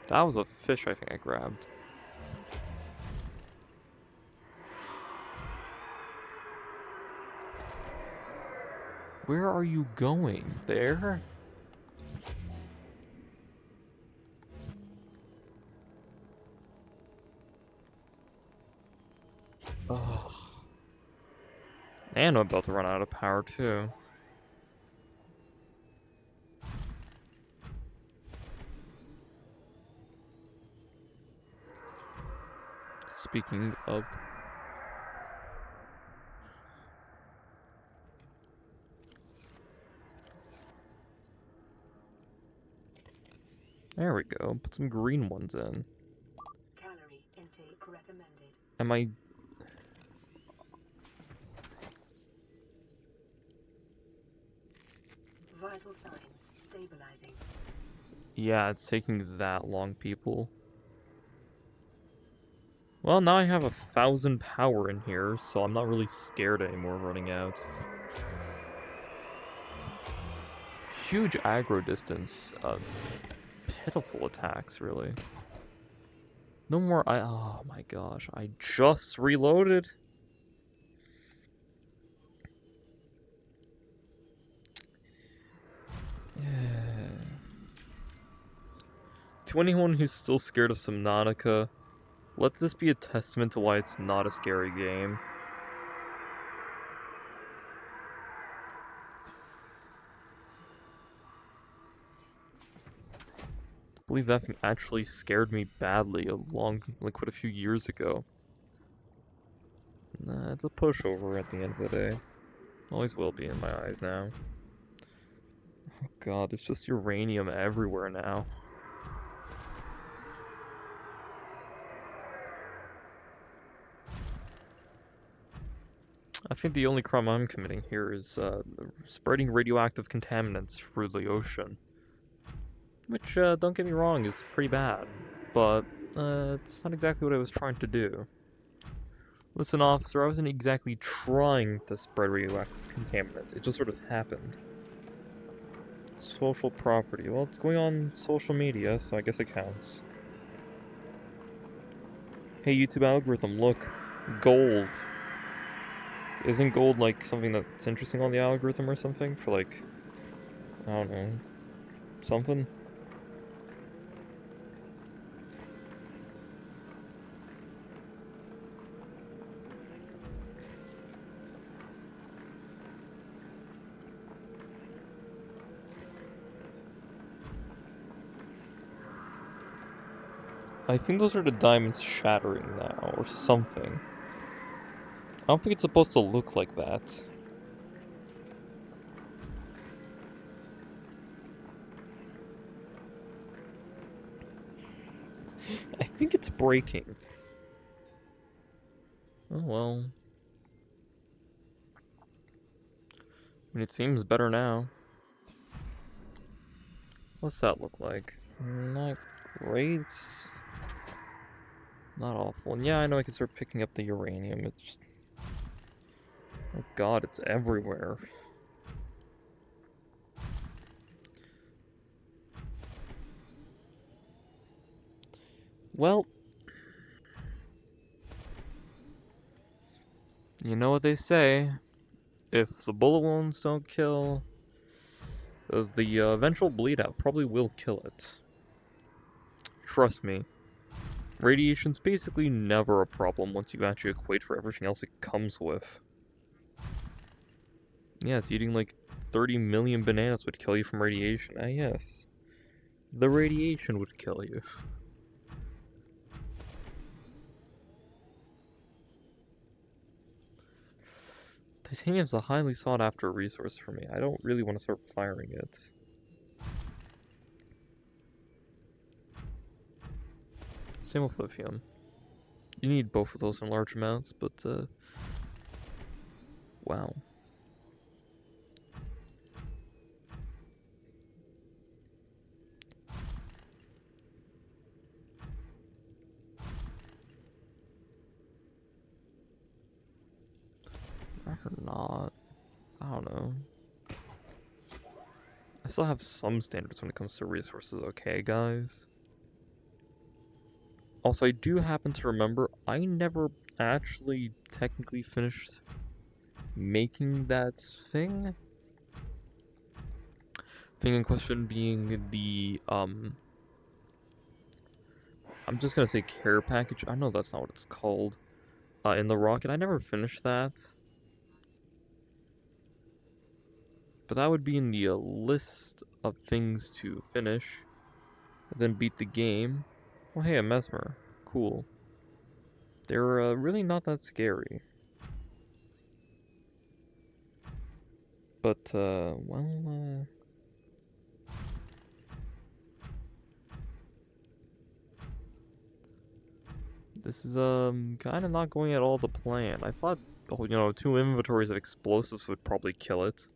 That was a fish I think I grabbed. Where are you going? There? Ugh. And I'm about to run out of power too. Speaking of... There we go. Put some green ones in. Calorie intake recommended. Am I... Vital signs stabilizing. Yeah, it's taking that long, people. Well, now I have 1,000 power in here, so I'm not really scared anymore running out. Huge aggro distance. Pitiful attacks, really. No more oh my gosh, I just reloaded. Yeah. To anyone who's still scared of Subnautica, let this be a testament to why it's not a scary game. I believe that thing actually scared me badly quite a few years ago. Nah, it's a pushover at the end of the day. Always will be in my eyes now. Oh god, there's just uranium everywhere now. I think the only crime I'm committing here is spreading radioactive contaminants through the ocean. Which, don't get me wrong, is pretty bad. But, it's not exactly what I was trying to do. Listen, officer, I wasn't exactly trying to spread radioactive contaminant. It just sort of happened. Social property. Well, it's going on social media, so I guess it counts. Hey, YouTube algorithm, look. Gold. Isn't gold, like, something that's interesting on the algorithm or something? For, like, I don't know, something? I think those are the diamonds shattering now, or something. I don't think it's supposed to look like that. I think it's breaking. Oh well. I mean, it seems better now. What's that look like? Not great. Not awful. And yeah, I know I can start picking up the uranium. It's just... oh god, it's everywhere. Well... you know what they say. If the bullet wounds don't kill... the eventual bleed out probably will kill it. Trust me. Radiation's basically never a problem once you actually equate for everything else it comes with. Yes, eating like 30 million bananas would kill you from radiation. Ah, yes. The radiation would kill you. Titanium's a highly sought after resource for me. I don't really want to start firing it. Same with lithium. You need both of those in large amounts, but, wow. Or not. I don't know. I still have some standards when it comes to resources, okay, guys? Also, I do happen to remember I never actually technically finished making that thing. Thing in question being the, I'm just gonna say care package. I know that's not what it's called. In the rocket. I never finished that. But that would be in the list of things to finish. Then beat the game. Oh, hey, a mesmer. Cool. They're really not that scary. But, well, this is, kind of not going at all to plan. I thought, oh, you know, 2 inventories of explosives would probably kill it.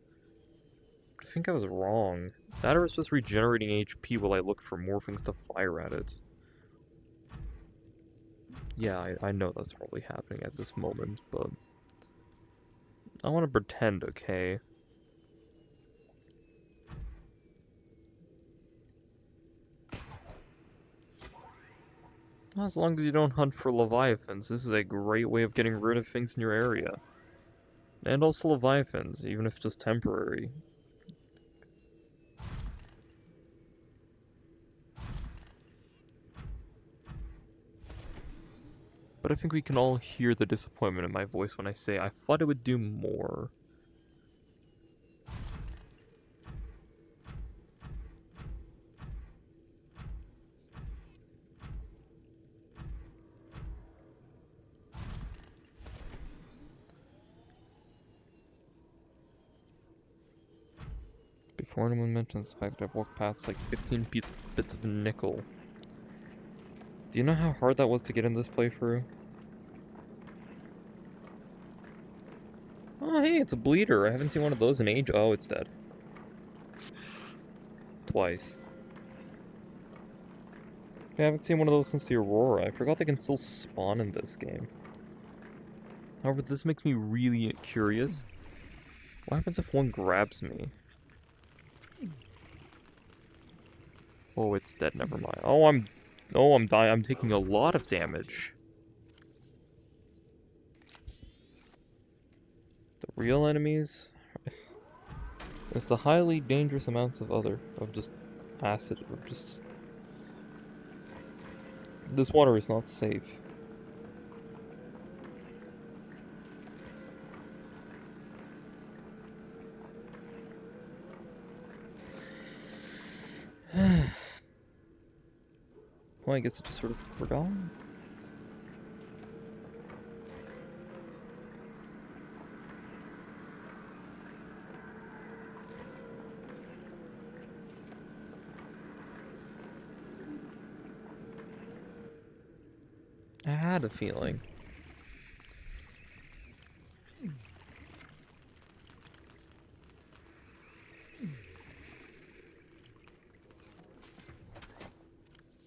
think I was wrong. That or it's just regenerating HP while I look for more things to fire at it. Yeah, I know that's probably happening at this moment, but... I want to pretend, okay? As long as you don't hunt for leviathans, this is a great way of getting rid of things in your area. And also leviathans, even if just temporary. But I think we can all hear the disappointment in my voice when I say I thought it would do more. Before anyone mentions the fact that I've walked past like 15 bits of nickel. Do you know how hard that was to get in this playthrough? Oh hey, it's a bleeder. I haven't seen one of those in age. Oh, it's dead. Twice. I haven't seen one of those since the Aurora. I forgot they can still spawn in this game. However, this makes me really curious. What happens if one grabs me? Oh, it's dead. Never mind. Oh, I'm dying. I'm taking a lot of damage. The real enemies? It's the highly dangerous amounts of just acid, or just... This water is not safe. Well, I guess I just sort of forgot. I had a feeling.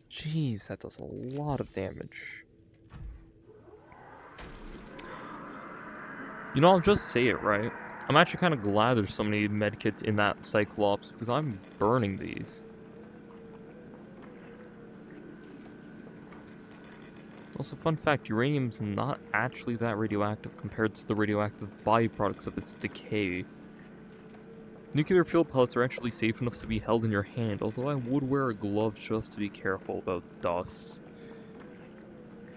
Jeez, that does a lot of damage. You know, I'll just say it, right? I'm actually kind of glad there's so many medkits in that Cyclops, because I'm burning these. Also, fun fact, uranium's not actually that radioactive compared to the radioactive byproducts of its decay. Nuclear fuel pellets are actually safe enough to be held in your hand, although I would wear a glove just to be careful about dust.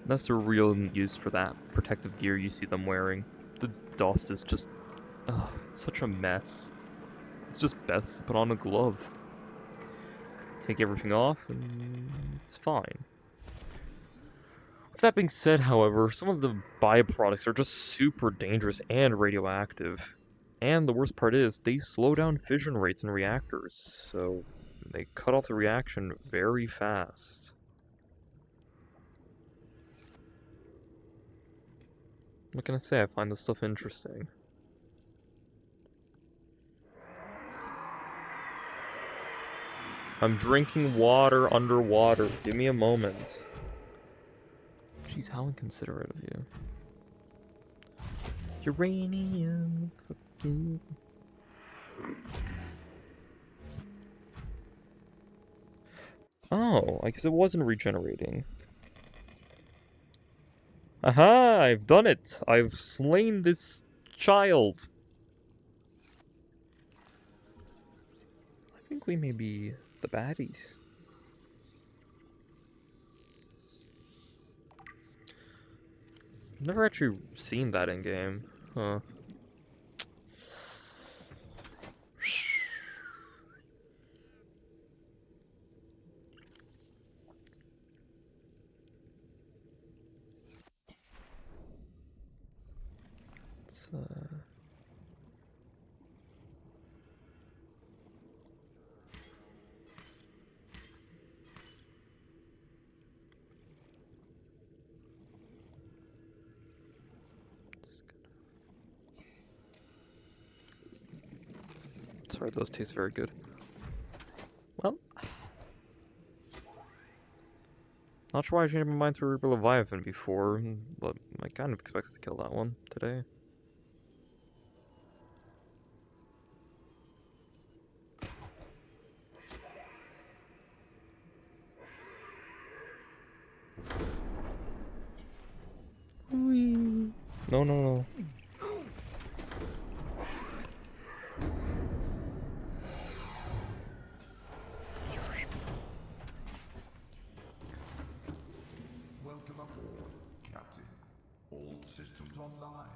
That's the real use for that protective gear you see them wearing. The dust is just... ugh, it's such a mess. It's just best to put on a glove. Take everything off, and it's fine. With that being said, however, some of the byproducts are just super dangerous and radioactive. And the worst part is, they slow down fission rates in reactors, so they cut off the reaction very fast. What can I say? I find this stuff interesting. I'm drinking water underwater. Give me a moment. Jeez, how inconsiderate of you. Uranium, fuck you. Oh, I guess it wasn't regenerating. Aha, I've done it. I've slain this child. I think we may be the baddies. Never actually seen that in game, huh? It's, Sorry, those taste very good. Well, not sure why I changed my mind to Reaper Leviathan before, but I kind of expected to kill that one today. Whee. No, no, no. Welcome aboard, Captain. All systems online.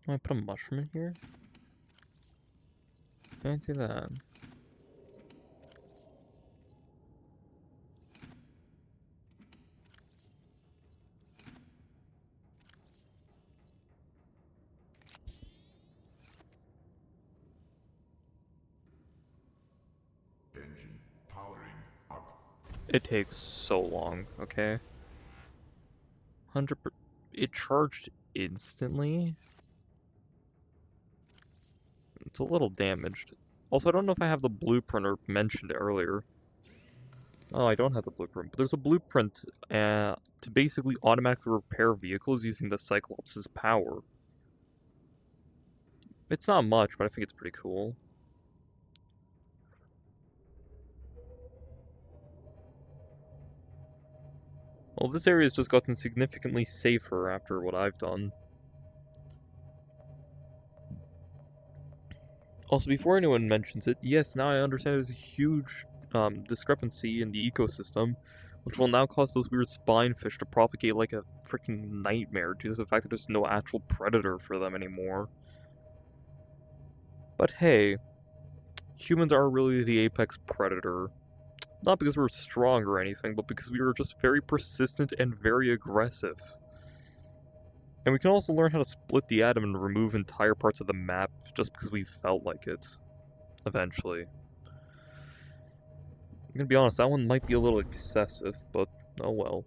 Can I put a mushroom in here? Fancy that. Engine powering up. It takes so long, okay? 100%. It charged instantly. It's a little damaged. Also, I don't know if I have the blueprint or mentioned it earlier. Oh, I don't have the blueprint, but there's a blueprint to basically automatically repair vehicles using the Cyclops' power. It's not much, but I think it's pretty cool. Well, this area has just gotten significantly safer after what I've done. Also, before anyone mentions it, yes, now I understand there's a huge discrepancy in the ecosystem, which will now cause those weird spinefish to propagate like a freaking nightmare due to the fact that there's no actual predator for them anymore. But hey, humans are really the apex predator. Not because we're strong or anything, but because we are just very persistent and very aggressive. And we can also learn how to split the atom and remove entire parts of the map just because we felt like it. Eventually. I'm gonna be honest, that one might be a little excessive, but oh well.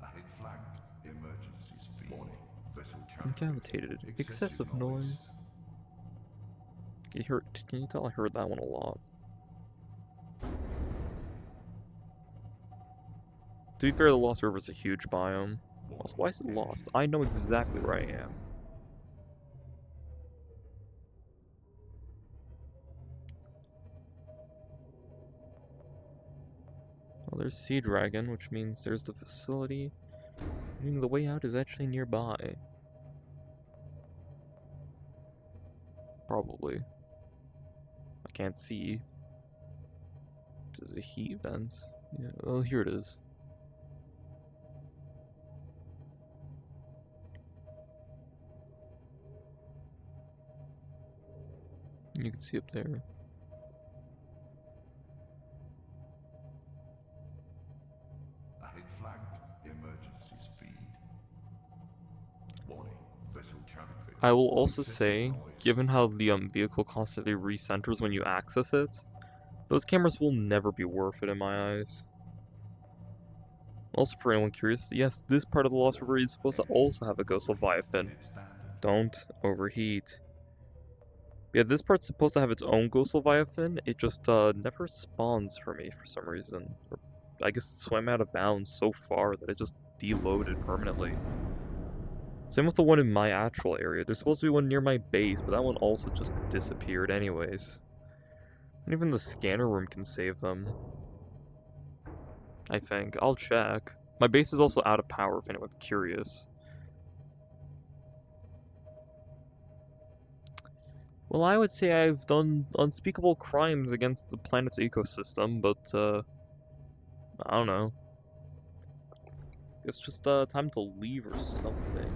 Ahead flank. Emergency speed. Warning. Vessel Incapacitated. Excessive noise. Can you tell I heard that one a lot? To be fair, the Lost River is a huge biome. Also, why is it lost? I know exactly where I am. Well, there's Sea Dragon, which means there's the facility. Meaning the way out is actually nearby. Probably. I can't see. There's a heat vents. Yeah, oh, here it is. You can see up there. Ahead flank. Emergency speed. Warning. Vessel counterfeit. I will also say, given how the vehicle constantly recenters when you access it, those cameras will never be worth it in my eyes. Also, for anyone curious, yes, this part of the Lost River is supposed to also have a Ghost Leviathan. Don't overheat. Yeah, this part's supposed to have its own Ghost Leviathan, it just never spawns for me for some reason. Or, I guess it swam out of bounds so far that it just deloaded permanently. Same with the one in my actual area. There's supposed to be one near my base, but that one also just disappeared anyways. And even the scanner room can save them. I think. I'll check. My base is also out of power if anyone's curious. Well, I would say I've done unspeakable crimes against the planet's ecosystem, but, I don't know. It's just, time to leave or something.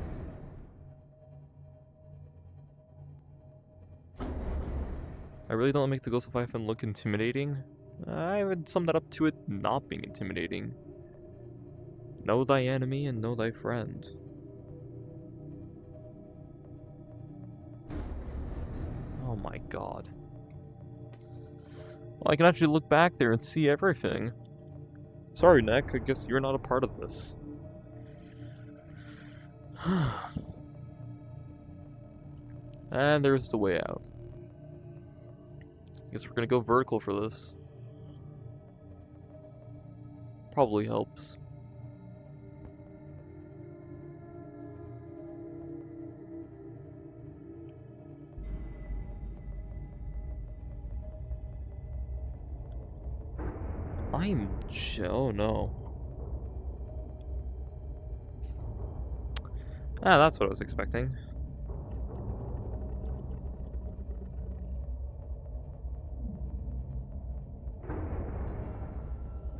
I really don't make the Ghost of Leviathan look intimidating. I would sum that up to it not being intimidating. Know thy enemy and know thy friend. Oh my god. Well, I can actually look back there and see everything. Sorry, Neck, I guess you're not a part of this. And there's the way out. I guess we're gonna go vertical for this. Probably helps. Oh no. Ah, that's what I was expecting.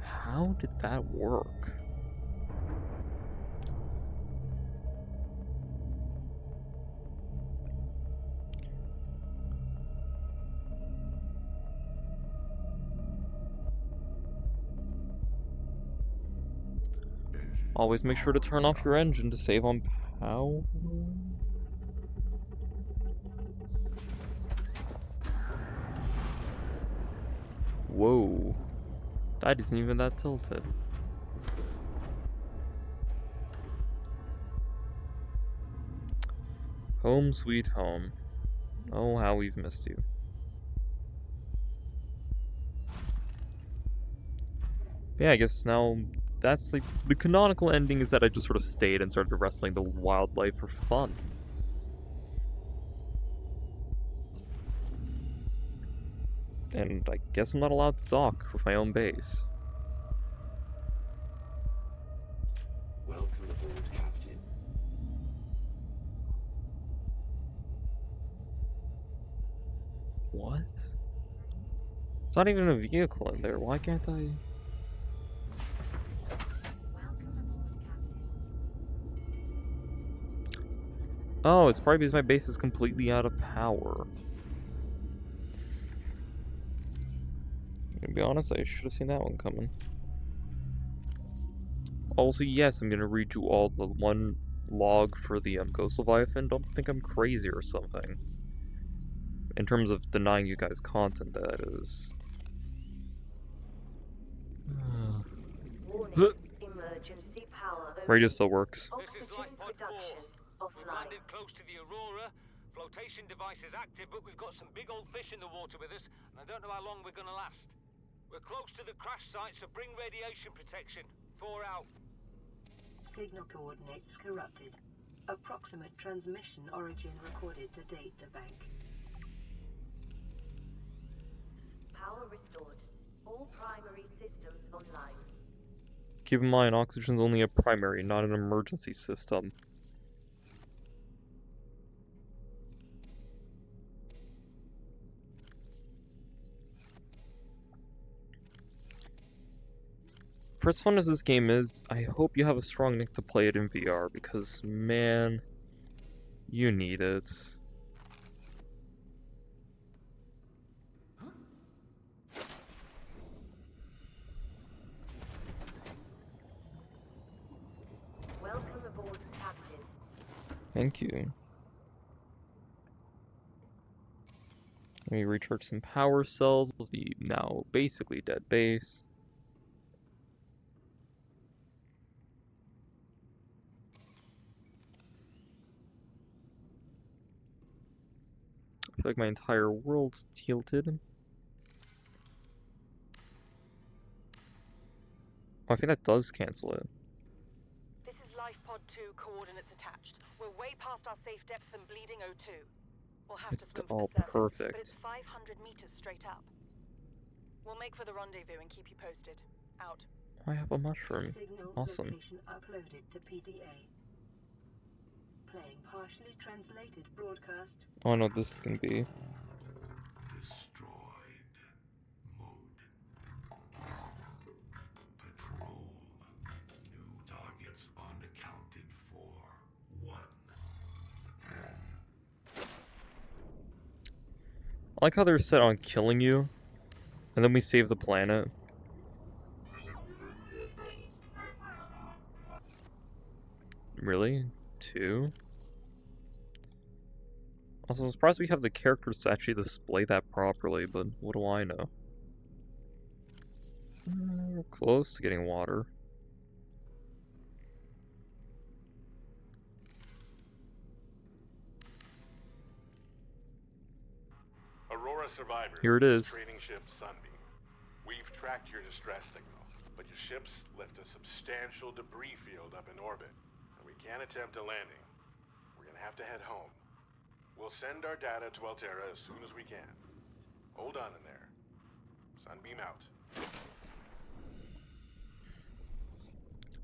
How did that work? Always make sure to turn off your engine to save on power. Whoa. That isn't even that tilted. Home sweet home. Oh, how we've missed you. Yeah, I guess now that's like the canonical ending is that I just sort of stayed and started wrestling the wildlife for fun. And I guess I'm not allowed to dock with my own base. Welcome aboard, Captain. What? It's not even a vehicle in there. Why can't I? Oh, it's probably because my base is completely out of power. To be honest, I should have seen that one coming. Also, yes, I'm gonna read you all the one log for the Ghost Leviathan. Don't think I'm crazy or something. In terms of denying you guys content, that is. Warning, emergency power Radio still works. Oxygen production We've offline. landed close to the Aurora. Flotation device is active, but we've got some big old fish in the water with us, and I don't know how long we're gonna last. We're close to the crash site, so bring radiation protection. 4 out. Signal coordinates corrupted. Approximate transmission origin recorded to data bank. Power restored. All primary systems online. Keep in mind, oxygen's only a primary, not an emergency system. For as fun as this game is, I hope you have a strong link to play it in VR, because, man, you need it. Welcome aboard, Captain. Thank you. Let me recharge some power cells of the now basically dead base. I feel like my entire world's tilted. Oh, I think that does cancel it. This is Life Pod 2, coordinates attached. We're way past our safe depth and bleeding O2. We'll have to swim Oh, for the surface, perfect. but it's 500 meters straight up. We'll make for the rendezvous and keep you posted. Out. I have a mushroom. Signal Awesome. location uploaded to PDA. Playing partially translated broadcast. Oh no, this can be. Destroyed. Mode. Patrol. New targets unaccounted for. 1. I like how they're set on killing you, and then we save the planet. Really? 2? Also, I'm surprised we have the characters to actually display that properly, but what do I know? We're close to getting water. Aurora survivors. Here it this is. Trading ship Sunbeam. We've tracked your distress signal, but your ships left a substantial debris field up in orbit, and we can't attempt a landing. We're gonna have to head home. We'll send our data to Altera as soon as we can. Hold on in there. Sunbeam out.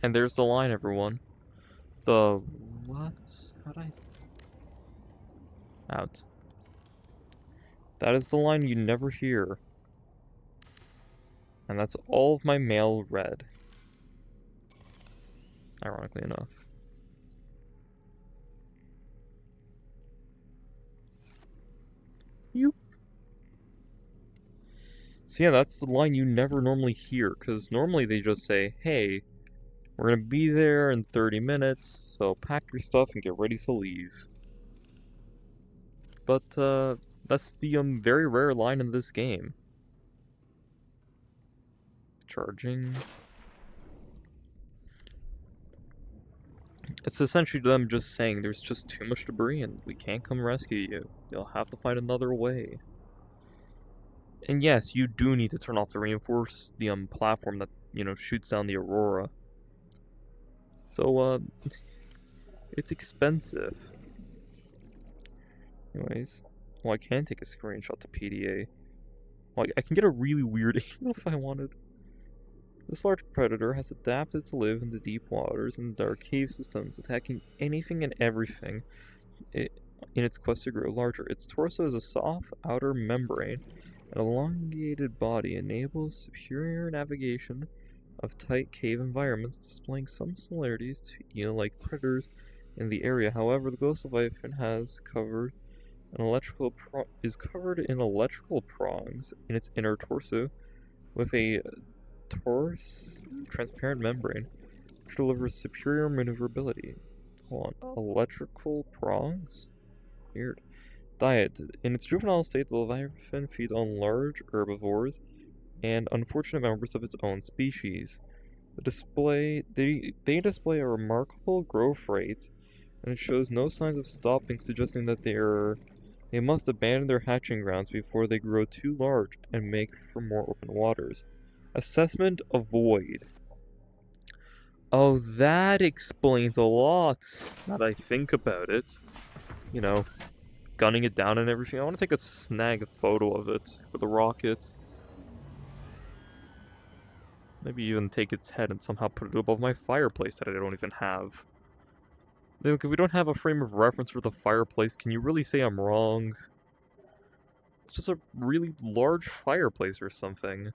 And there's the line, everyone. The what? How'd I? Out. That is the line you never hear. And that's all of my mail read. Ironically enough. You. So yeah, that's the line you never normally hear, because normally they just say, hey, we're gonna be there in 30 minutes, so pack your stuff and get ready to leave. But, that's the, very rare line in this game. Charging. It's essentially them just saying there's just too much debris and we can't come rescue you. You'll have to find another way. And yes, you do need to turn off the reinforce the platform that, shoots down the Aurora. So, it's expensive. Anyways, well, I can take a screenshot to PDA. Well, I can get a really weird angle if I wanted. This large predator has adapted to live in the deep waters and dark cave systems, attacking anything and everything in its quest to grow larger. Its torso is a soft outer membrane. An elongated body enables superior navigation of tight cave environments, displaying some similarities to eel-like predators in the area. However, the ghost leviathan is covered in electrical prongs in its inner torso, with a transparent membrane, which delivers superior maneuverability. Hold on, electrical prongs? Weird. Diet. In its juvenile state, the leviathan feeds on large herbivores and unfortunate members of its own species. They display a remarkable growth rate, and it shows no signs of stopping, suggesting that they must abandon their hatching grounds before they grow too large and make for more open waters. Assessment avoid. Oh, that explains a lot, now that I think about it. Gunning it down and everything. I want to take a snag photo of it for the rocket. Maybe even take its head and somehow put it above my fireplace that I don't even have. Look, if we don't have a frame of reference for the fireplace, can you really say I'm wrong? It's just a really large fireplace or something.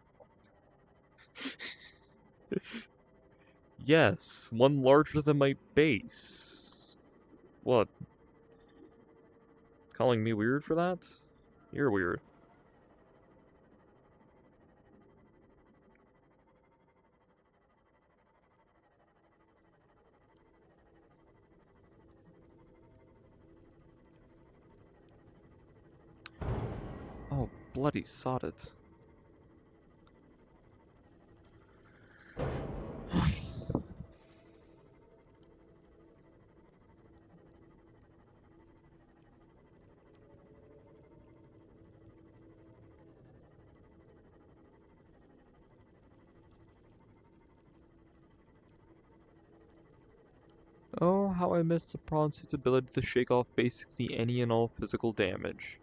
Yes, one larger than my base. What? Calling me weird for that? You're weird. Oh, bloody sod it. Oh, how I missed the prawn suit's ability to shake off basically any and all physical damage.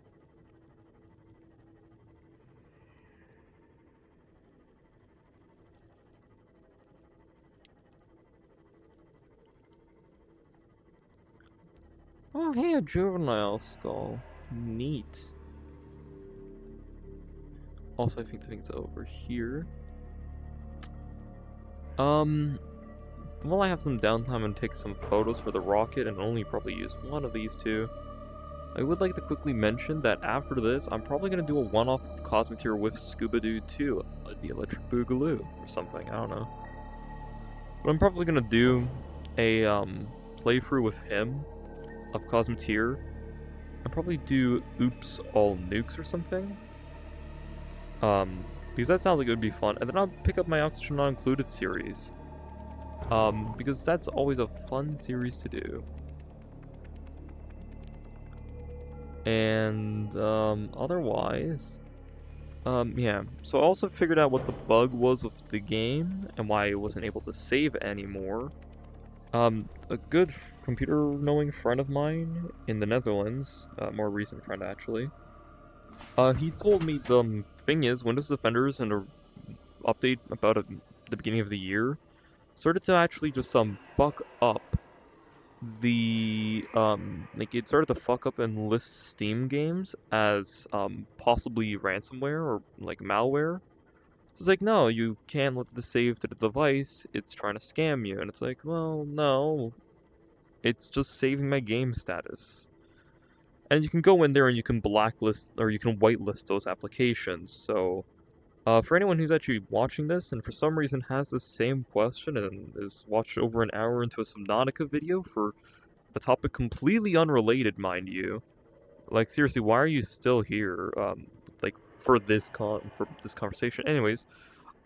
Oh, hey, a juvenile skull. Neat. Also, I think the thing's over here. While I have some downtime and take some photos for the rocket and only probably use one of these two, I would like to quickly mention that after this, I'm probably going to do a one-off of Cosmeteer with Scooby-Doo 2, the Electric Boogaloo, or something, I don't know. But I'm probably going to do a playthrough with him of Cosmeteer. I'll probably do Oops All Nukes or something. Because that sounds like it would be fun. And then I'll pick up my Oxygen Not Included series. Because that's always a fun series to do. And otherwise, yeah. So I also figured out what the bug was with the game and why it wasn't able to save anymore. A good computer-knowing friend of mine in the Netherlands, a more recent friend actually, he told me the thing is Windows Defenders and a update about the beginning of the year started to actually just fuck up the like it started to fuck up and list Steam games as possibly ransomware or like malware. So it's like, no, you can't let this save to the device, it's trying to scam you. And it's like, well, no, it's just saving my game status. And you can go in there and you can blacklist or you can whitelist those applications. So for anyone who's actually watching this and for some reason has the same question and is watched over an hour into a Subnautica video for a topic completely unrelated, mind you, like seriously, why are you still here? Like for this conversation. Anyways,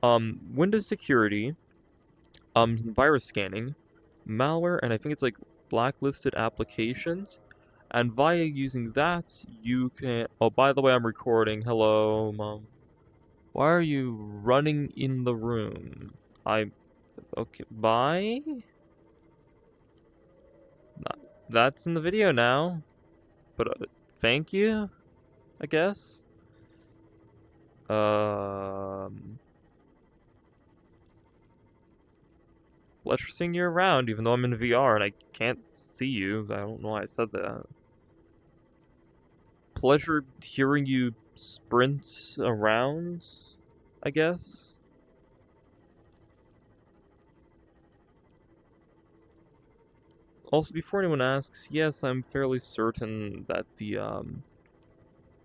Windows security, virus scanning, malware, and I think it's like blacklisted applications. And via using that, you can. Oh, by the way, I'm recording. Hello, Mom. Why are you running in the room? Okay, bye? That's in the video now. But, thank you, I guess. Pleasure seeing you around, even though I'm in VR and I can't see you. I don't know why I said that. Pleasure hearing you sprint around, I guess. Also, before anyone asks, yes, I'm fairly certain that the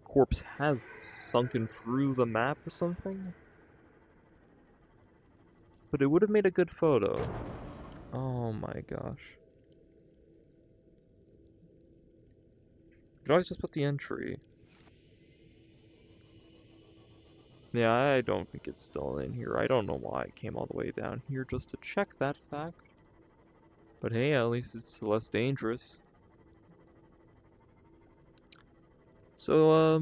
corpse has sunken through the map or something. But it would have made a good photo. Oh my gosh. You can always just put the entry. Yeah, I don't think it's still in here. I don't know why I came all the way down here just to check that fact. But hey, at least it's less dangerous. So,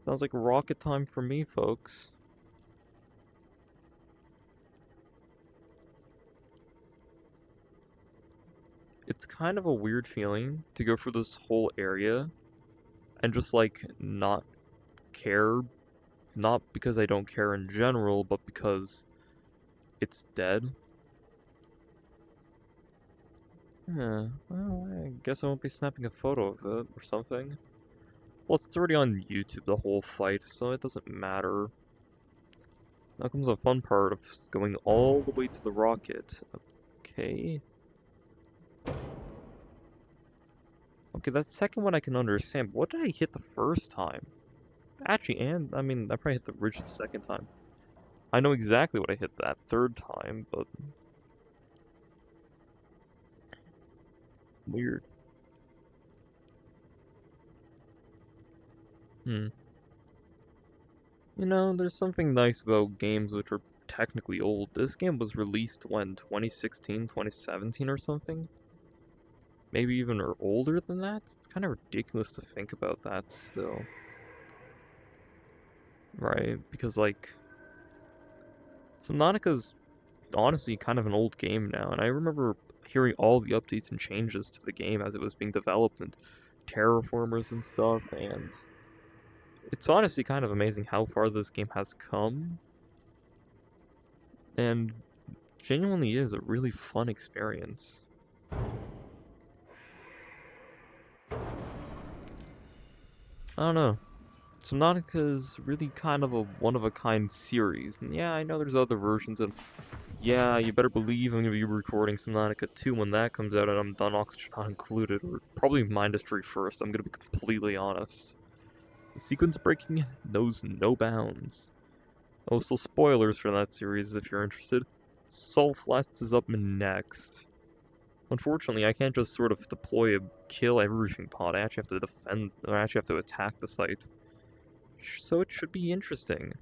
sounds like rocket time for me, folks. It's kind of a weird feeling to go through this whole area and just, like, not care. Not because I don't care in general, but because it's dead. Yeah, well, I guess I won't be snapping a photo of it or something. Well, it's already on YouTube, the whole fight, so it doesn't matter. Now comes the fun part of going all the way to the rocket. Okay. Okay, that second one I can understand, but what did I hit the first time? Actually, and, I mean, I probably hit the ridge the second time. I know exactly what I hit that third time, but... weird. You know, there's something nice about games which are technically old. This game was released when, 2016, 2017 or something? Maybe even older than that? It's kind of ridiculous to think about that still. Right? Because, like, Subnautica's honestly kind of an old game now, and I remember hearing all the updates and changes to the game as it was being developed, and terraformers and stuff, and it's honestly kind of amazing how far this game has come, and genuinely is a really fun experience. I don't know. Subnautica is really kind of a one-of-a-kind series. And yeah, I know there's other versions, and yeah, you better believe I'm going to be recording Subnautica 2 when that comes out, and I'm done Oxygen Not Included, or probably Mindustry first, I'm going to be completely honest. The sequence breaking knows no bounds. Oh, so spoilers for that series if you're interested. Sulflast is up next. Unfortunately, I can't just sort of deploy a kill everything pod. I actually have to defend, or I actually have to attack the site. So it should be interesting.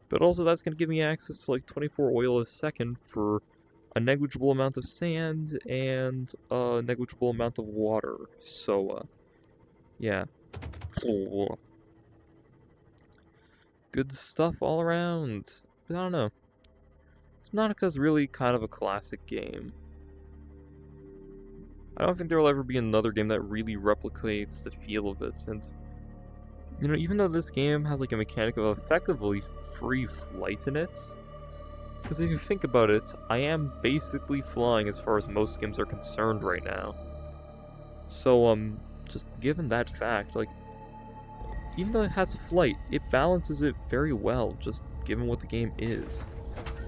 But also that's going to give me access to like 24 oil a second for a negligible amount of sand and a negligible amount of water. So, yeah. Good stuff all around. But I don't know. Subnautica's really kind of a classic game. I don't think there will ever be another game that really replicates the feel of it. And, you know, even though this game has like a mechanic of effectively free flight in it, because if you think about it, I am basically flying as far as most games are concerned right now. So, just given that fact, like, even though it has flight, it balances it very well, just given what the game is.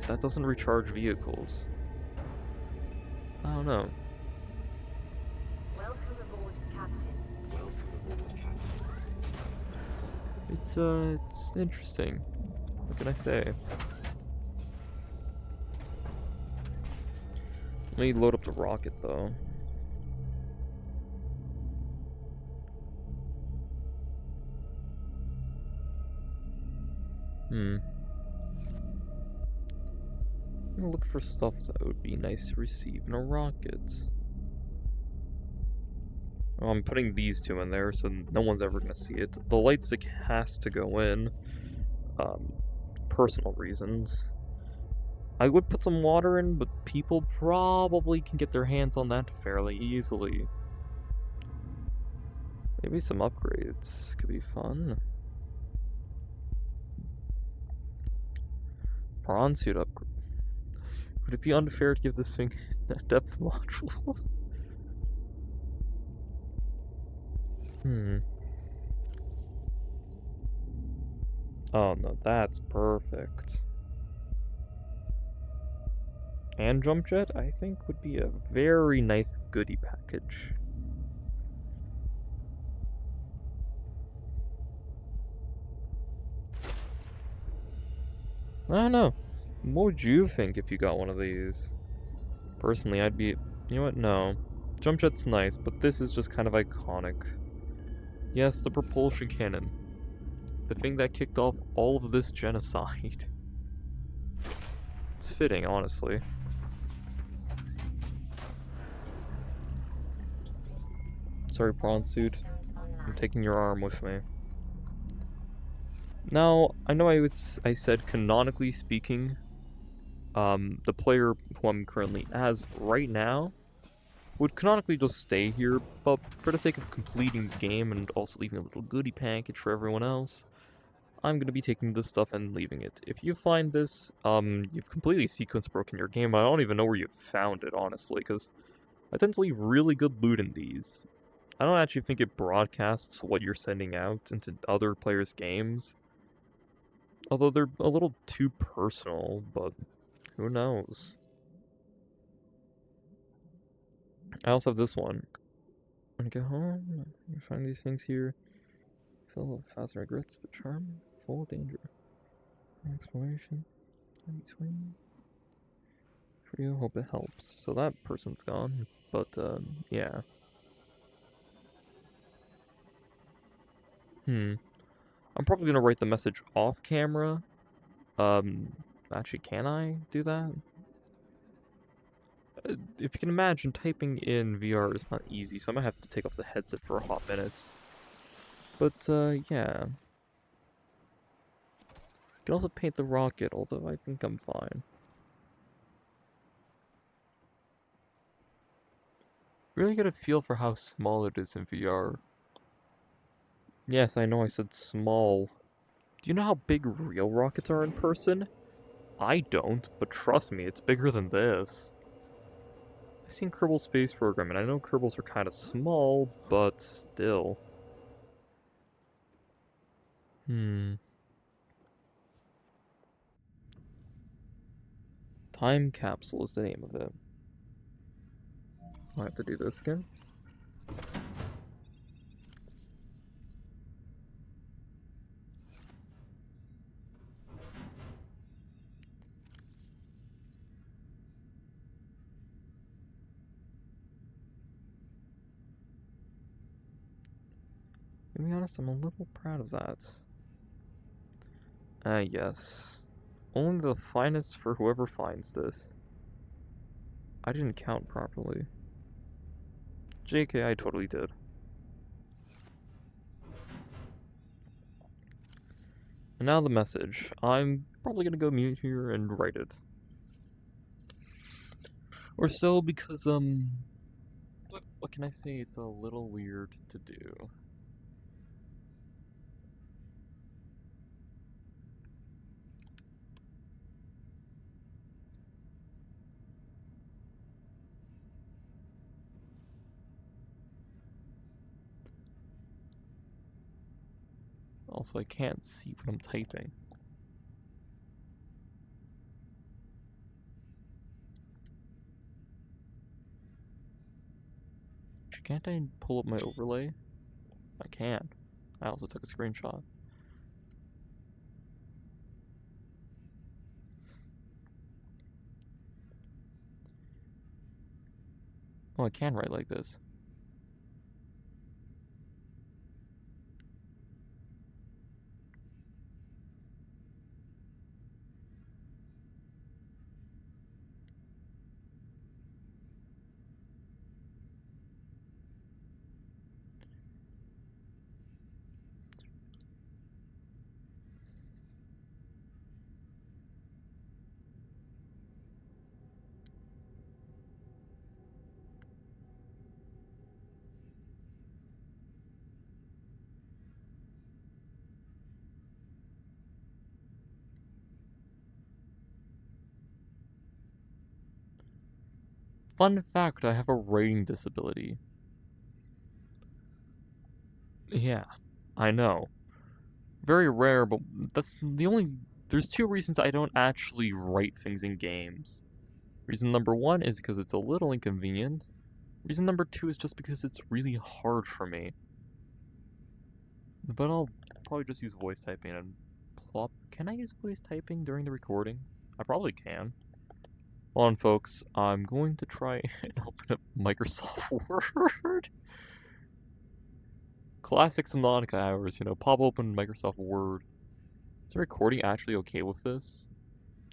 That doesn't recharge vehicles. I don't know. Welcome aboard, Captain. It's interesting. What can I say? Let me load up the rocket, though. I'm gonna look for stuff that would be nice to receive in a rocket. Oh, I'm putting these two in there, so no one's ever gonna see it. The light stick has to go in. Personal reasons. I would put some water in, but people probably can get their hands on that fairly easily. Maybe some upgrades could be fun. Prawn suit upgrade. Would it be unfair to give this thing a depth module? Oh no, that's perfect. And jump jet, I think, would be a very nice goodie package. I don't know. What would you think if you got one of these? Personally, I'd be... You know what? No. Jump jet's nice, but this is just kind of iconic. Yes, the propulsion cannon. The thing that kicked off all of this genocide. It's fitting, honestly. Sorry, prawn suit. I'm taking your arm with me. Now, I know I said canonically speaking, the player who I'm currently as right now would canonically just stay here, but for the sake of completing the game and also leaving a little goodie package for everyone else, I'm going to be taking this stuff and leaving it. If you find this, you've completely sequence broken your game. I don't even know where you found it, honestly, because I tend to leave really good loot in these. I don't actually think it broadcasts what you're sending out into other players' games. Although they're a little too personal, but who knows? I also have this one. When you get home, you find these things here. Full of fast regrets, but charm, full of danger. Exploration, in between. For you, hope it helps. So that person's gone, but yeah. I'm probably gonna write the message off camera. Actually, can I do that? If you can imagine, typing in VR is not easy, so I might have to take off the headset for a hot minute. But, yeah. You can also paint the rocket, although I think I'm fine. Really get a feel for how small it is in VR. Yes, I know I said small. Do you know how big real rockets are in person? I don't, but trust me, it's bigger than this. I've seen Kerbal Space Program, and I know Kerbals are kind of small, but still. Time Capsule is the name of it. I have to do this again. To be honest, I'm a little proud of that. Yes. Only the finest for whoever finds this. I didn't count properly. JK, I totally did. And now the message. I'm probably gonna go mute here and write it. Or so, because, what can I say? It's a little weird to do. Also, I can't see what I'm typing. Can't I pull up my overlay? I can. I also took a screenshot. Oh, I can write like this. Fun fact, I have a writing disability. Yeah, I know. Very rare, but that's the only... There's two reasons I don't actually write things in games. Reason number one is because it's a little inconvenient. Reason number two is just because it's really hard for me. But I'll probably just use voice typing and plop. Can I use voice typing during the recording? I probably can. Hold on, folks. I'm going to try and open up Microsoft Word. Classic Subnautica hours, you know, pop open Microsoft Word. Is the recording actually okay with this?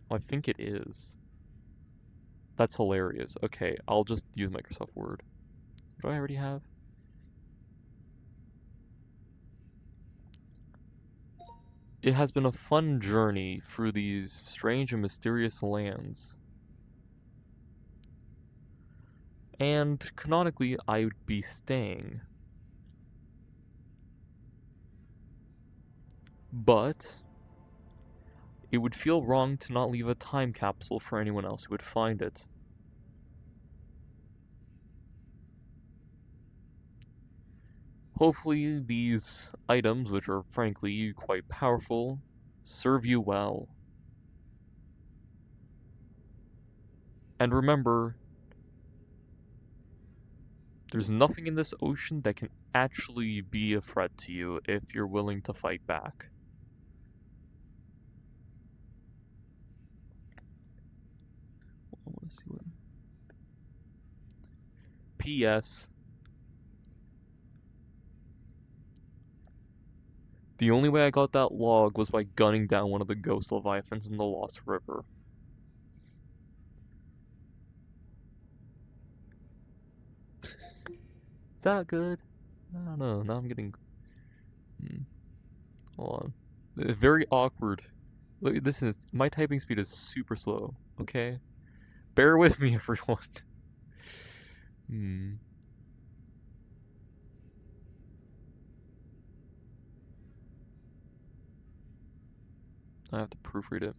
Well, I think it is. That's hilarious. Okay, I'll just use Microsoft Word. What do I already have? It has been a fun journey through these strange and mysterious lands. And canonically, I would be staying. But it would feel wrong to not leave a time capsule for anyone else who would find it. Hopefully these items, which are frankly quite powerful, serve you well. And remember, there's nothing in this ocean that can actually be a threat to you if you're willing to fight back. I want to see what... P.S. The only way I got that log was by gunning down one of the ghost leviathans in the Lost River. Is that good? I don't know. Now I'm getting... Hold on. Very awkward. Look, this is... My typing speed is super slow, okay? Bear with me, everyone. I have to proofread it.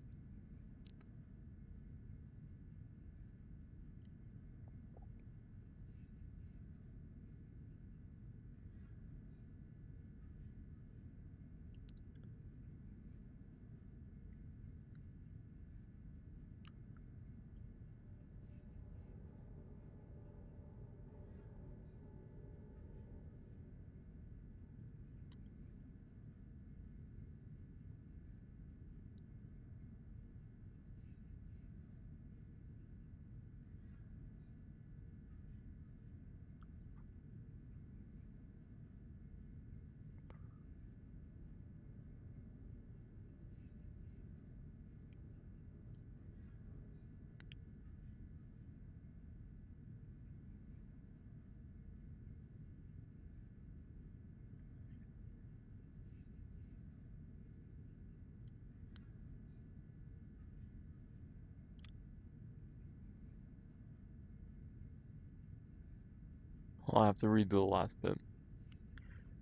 I'll have to read the last bit.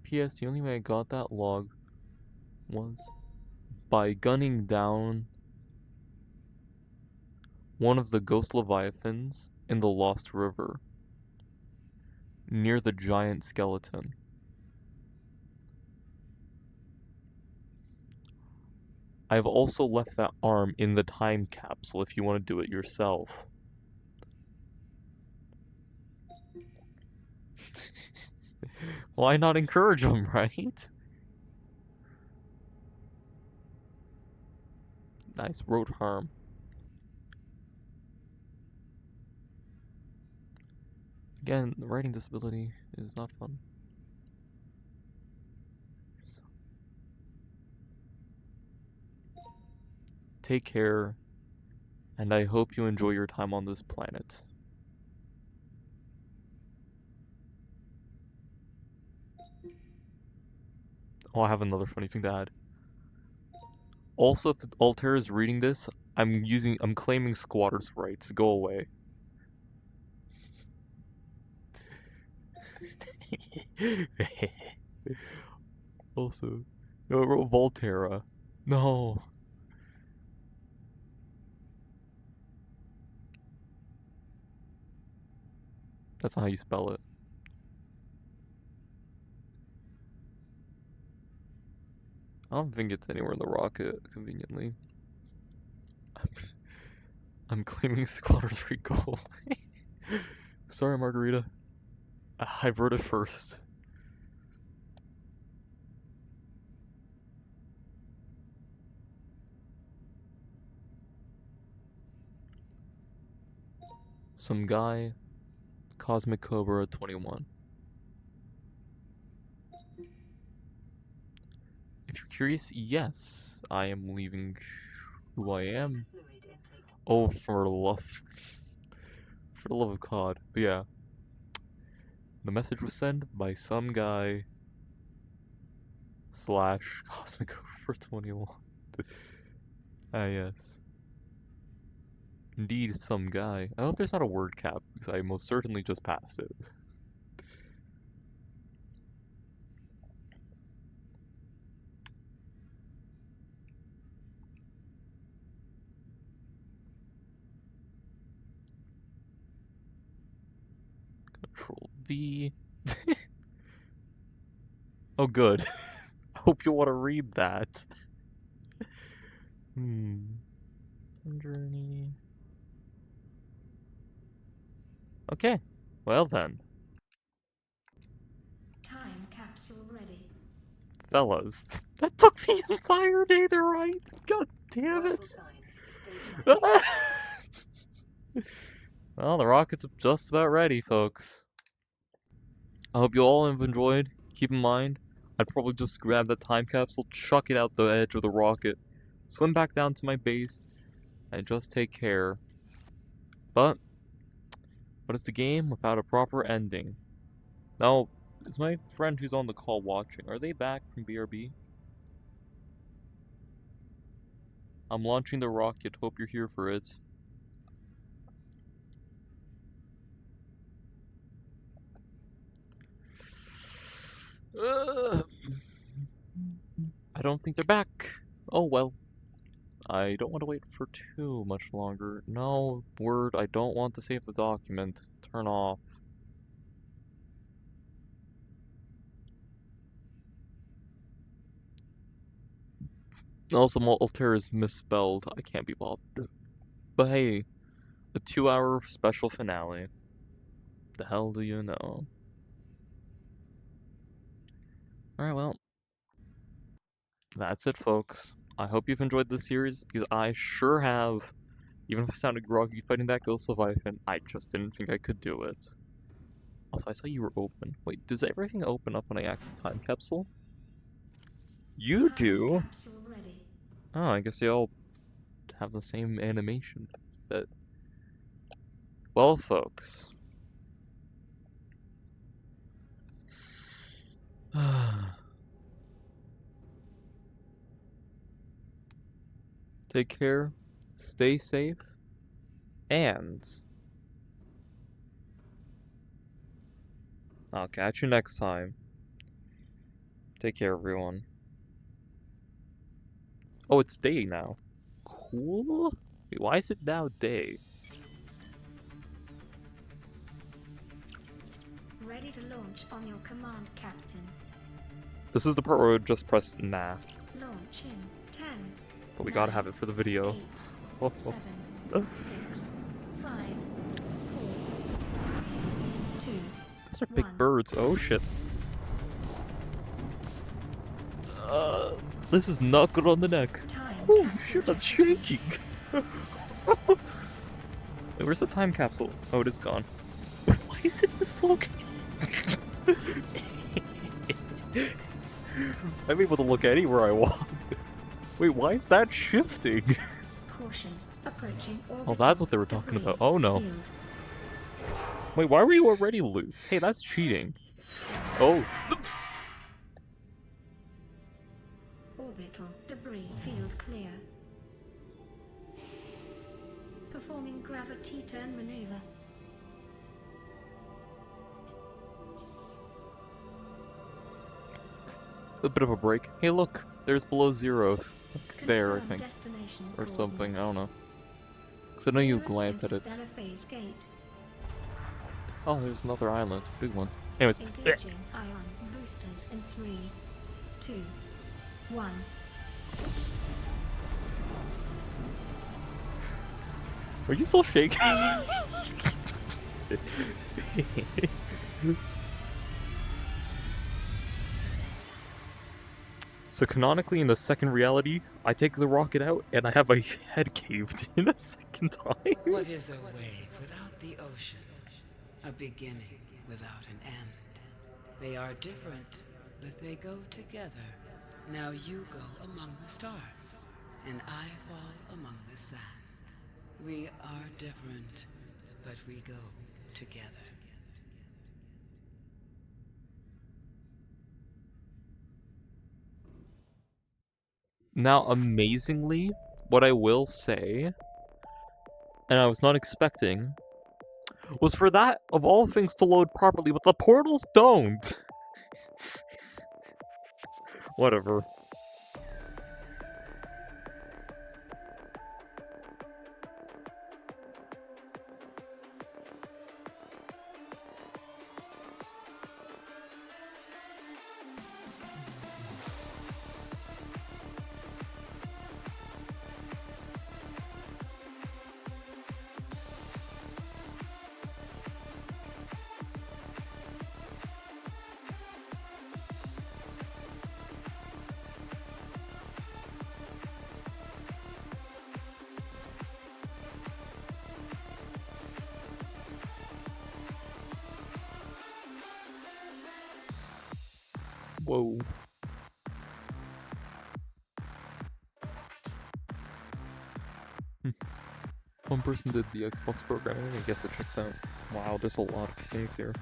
P.S. The only way I got that log was by gunning down one of the ghost leviathans in the Lost River near the giant skeleton. I've also left that arm in the time capsule if you want to do it yourself. Why not encourage them, right? Nice road harm. Again, writing disability is not fun. So. Take care, and I hope you enjoy your time on this planet. Oh, I have another funny thing to add. Also, if Altair is reading this, I'm claiming squatters' rights. Go away. Also, no, it wrote Volterra. No. That's not how you spell it. I don't think it's anywhere in the rocket, conveniently. I'm claiming Squatter 3 goal. Sorry, Margarita. I wrote it first. Some guy, Cosmic Cobra 21. If you're curious, yes, I am leaving who I am. Oh, for the love of God. But yeah. The message was sent by some guy / Cosmic Cobra 21. Ah, yes. Indeed, some guy. I hope there's not a word cap, because I most certainly just passed it. Control V. Oh, good. I hope you want to read that. Journey. Okay. Well then. Time capsule ready. Fellas. That took the entire day to write. God damn Vital it. signs stabilizing. Well, the rocket's just about ready, folks. I hope you all have enjoyed. Keep in mind, I'd probably just grab that time capsule, chuck it out the edge of the rocket, swim back down to my base, and just take care. But, what is the game without a proper ending? Now, is my friend who's on the call watching, are they back from BRB? I'm launching the rocket, hope you're here for it. I don't think they're back. Oh well. I don't want to wait for too much longer. No, word, I don't want to save the document. Turn off. Also, Altair is misspelled. I can't be bothered. But hey, a 2-hour special finale. The hell do you know? Alright, well. That's it, folks. I hope you've enjoyed this series, because I sure have. Even if I sounded groggy fighting that ghost leviathan, I just didn't think I could do it. Also, I saw you were open. Wait, does everything open up when I access time capsule? You do? Oh, I guess they all have the same animation set. Well, folks. Take care, stay safe, and I'll catch you next time. Take care, everyone. Oh, it's day now. Cool. Wait, why is it now day? Ready to launch on your command, Captain. This is the part where I just press nah. Launch in 10. But we gotta have it for the video. 8, Oh, 7, oh. 6, 5, 4, 3, 2. Those are big 1. birds. Oh shit. This is not good on the neck. Time Holy capsule shit, that's jettisoned. shaking. Wait, where's the time capsule? Oh, it is gone. Why is it dislocated? I'm able to look anywhere I want. Wait, why is that shifting? Caution. Approaching Oh, orbital that's what they were talking debris about. Oh no. field. Wait, why were you already loose? Hey, that's cheating. Oh. Orbital debris field clear. Performing gravity turn maneuver. A bit of a break. Hey, look. There's below zero. There, I Confirm think. destination Or something. I don't know. coordinates. Because I know you Nearest glance at it. interstellar phase gate. Oh, there's another island. Big one. Anyways. Engaging ion boosters in 3, 2, 1. Are you still shaking? So canonically, in the second reality, I take the rocket out and I have a head caved in a second time. What is a wave without the ocean? A beginning without an end. They are different, but they go together. Now you go among the stars, and I fall among the sand. We are different, but we go together. Now, amazingly, what I will say, and I was not expecting, was for that, of all things, to load properly, but the portals don't! Whatever. Whoa. One person did the Xbox programming, I guess it checks out. Wow, there's a lot of things here.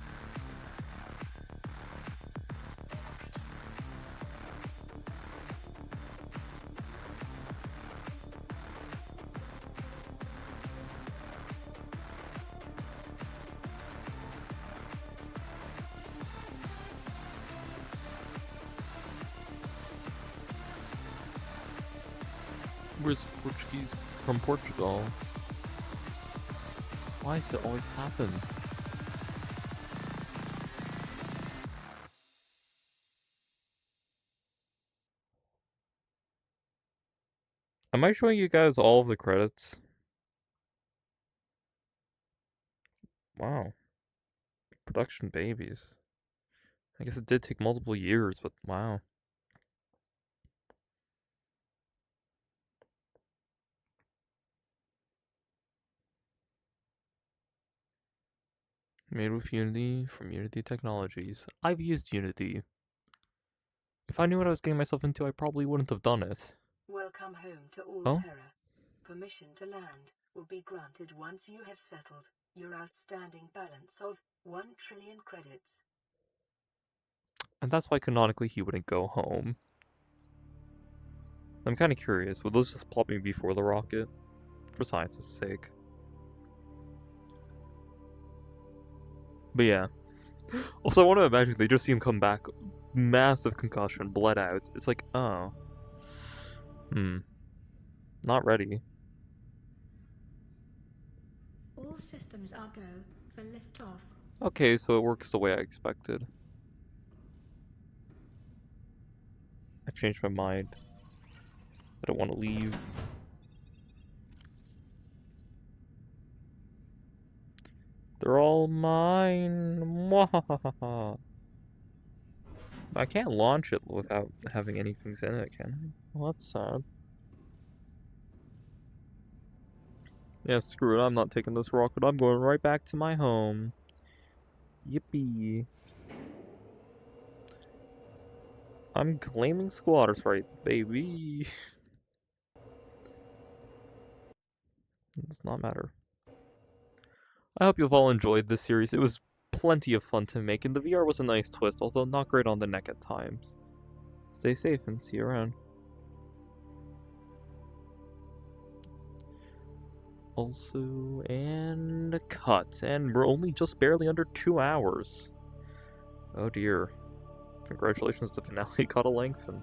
Where's Portuguese from Portugal? Why does it always happen? Am I showing you guys all of the credits? Wow. Production babies. I guess it did take multiple years, but wow. Made with Unity from Unity Technologies. I've used Unity. If I knew what I was getting myself into, I probably wouldn't have done it. Welcome home to Oh? Alterra. Permission to land will be granted once you have settled your outstanding balance of 1 trillion credits. And that's why canonically he wouldn't go home. I'm kind of curious, would those just plop me before the rocket? For science's sake. But yeah, Also, I want to imagine they just see him come back, massive concussion, bled out. It's like, oh. Not ready. All systems are go for liftoff. Okay, so it works the way I expected. I've changed my mind. I don't want to leave. They're all mine. Mwahaha. I can't launch it without having anything in it, can I? Well, that's sad. Yeah, screw it. I'm not taking this rocket. I'm going right back to my home. Yippee. I'm claiming squatters' right, baby. It does not matter. I hope you've all enjoyed this series. It was plenty of fun to make, and the VR was a nice twist, although not great on the neck at times. Stay safe and see you around. Also, and cut. And we're only just barely under 2 hours. Oh dear. Congratulations, the finale got a lengthen.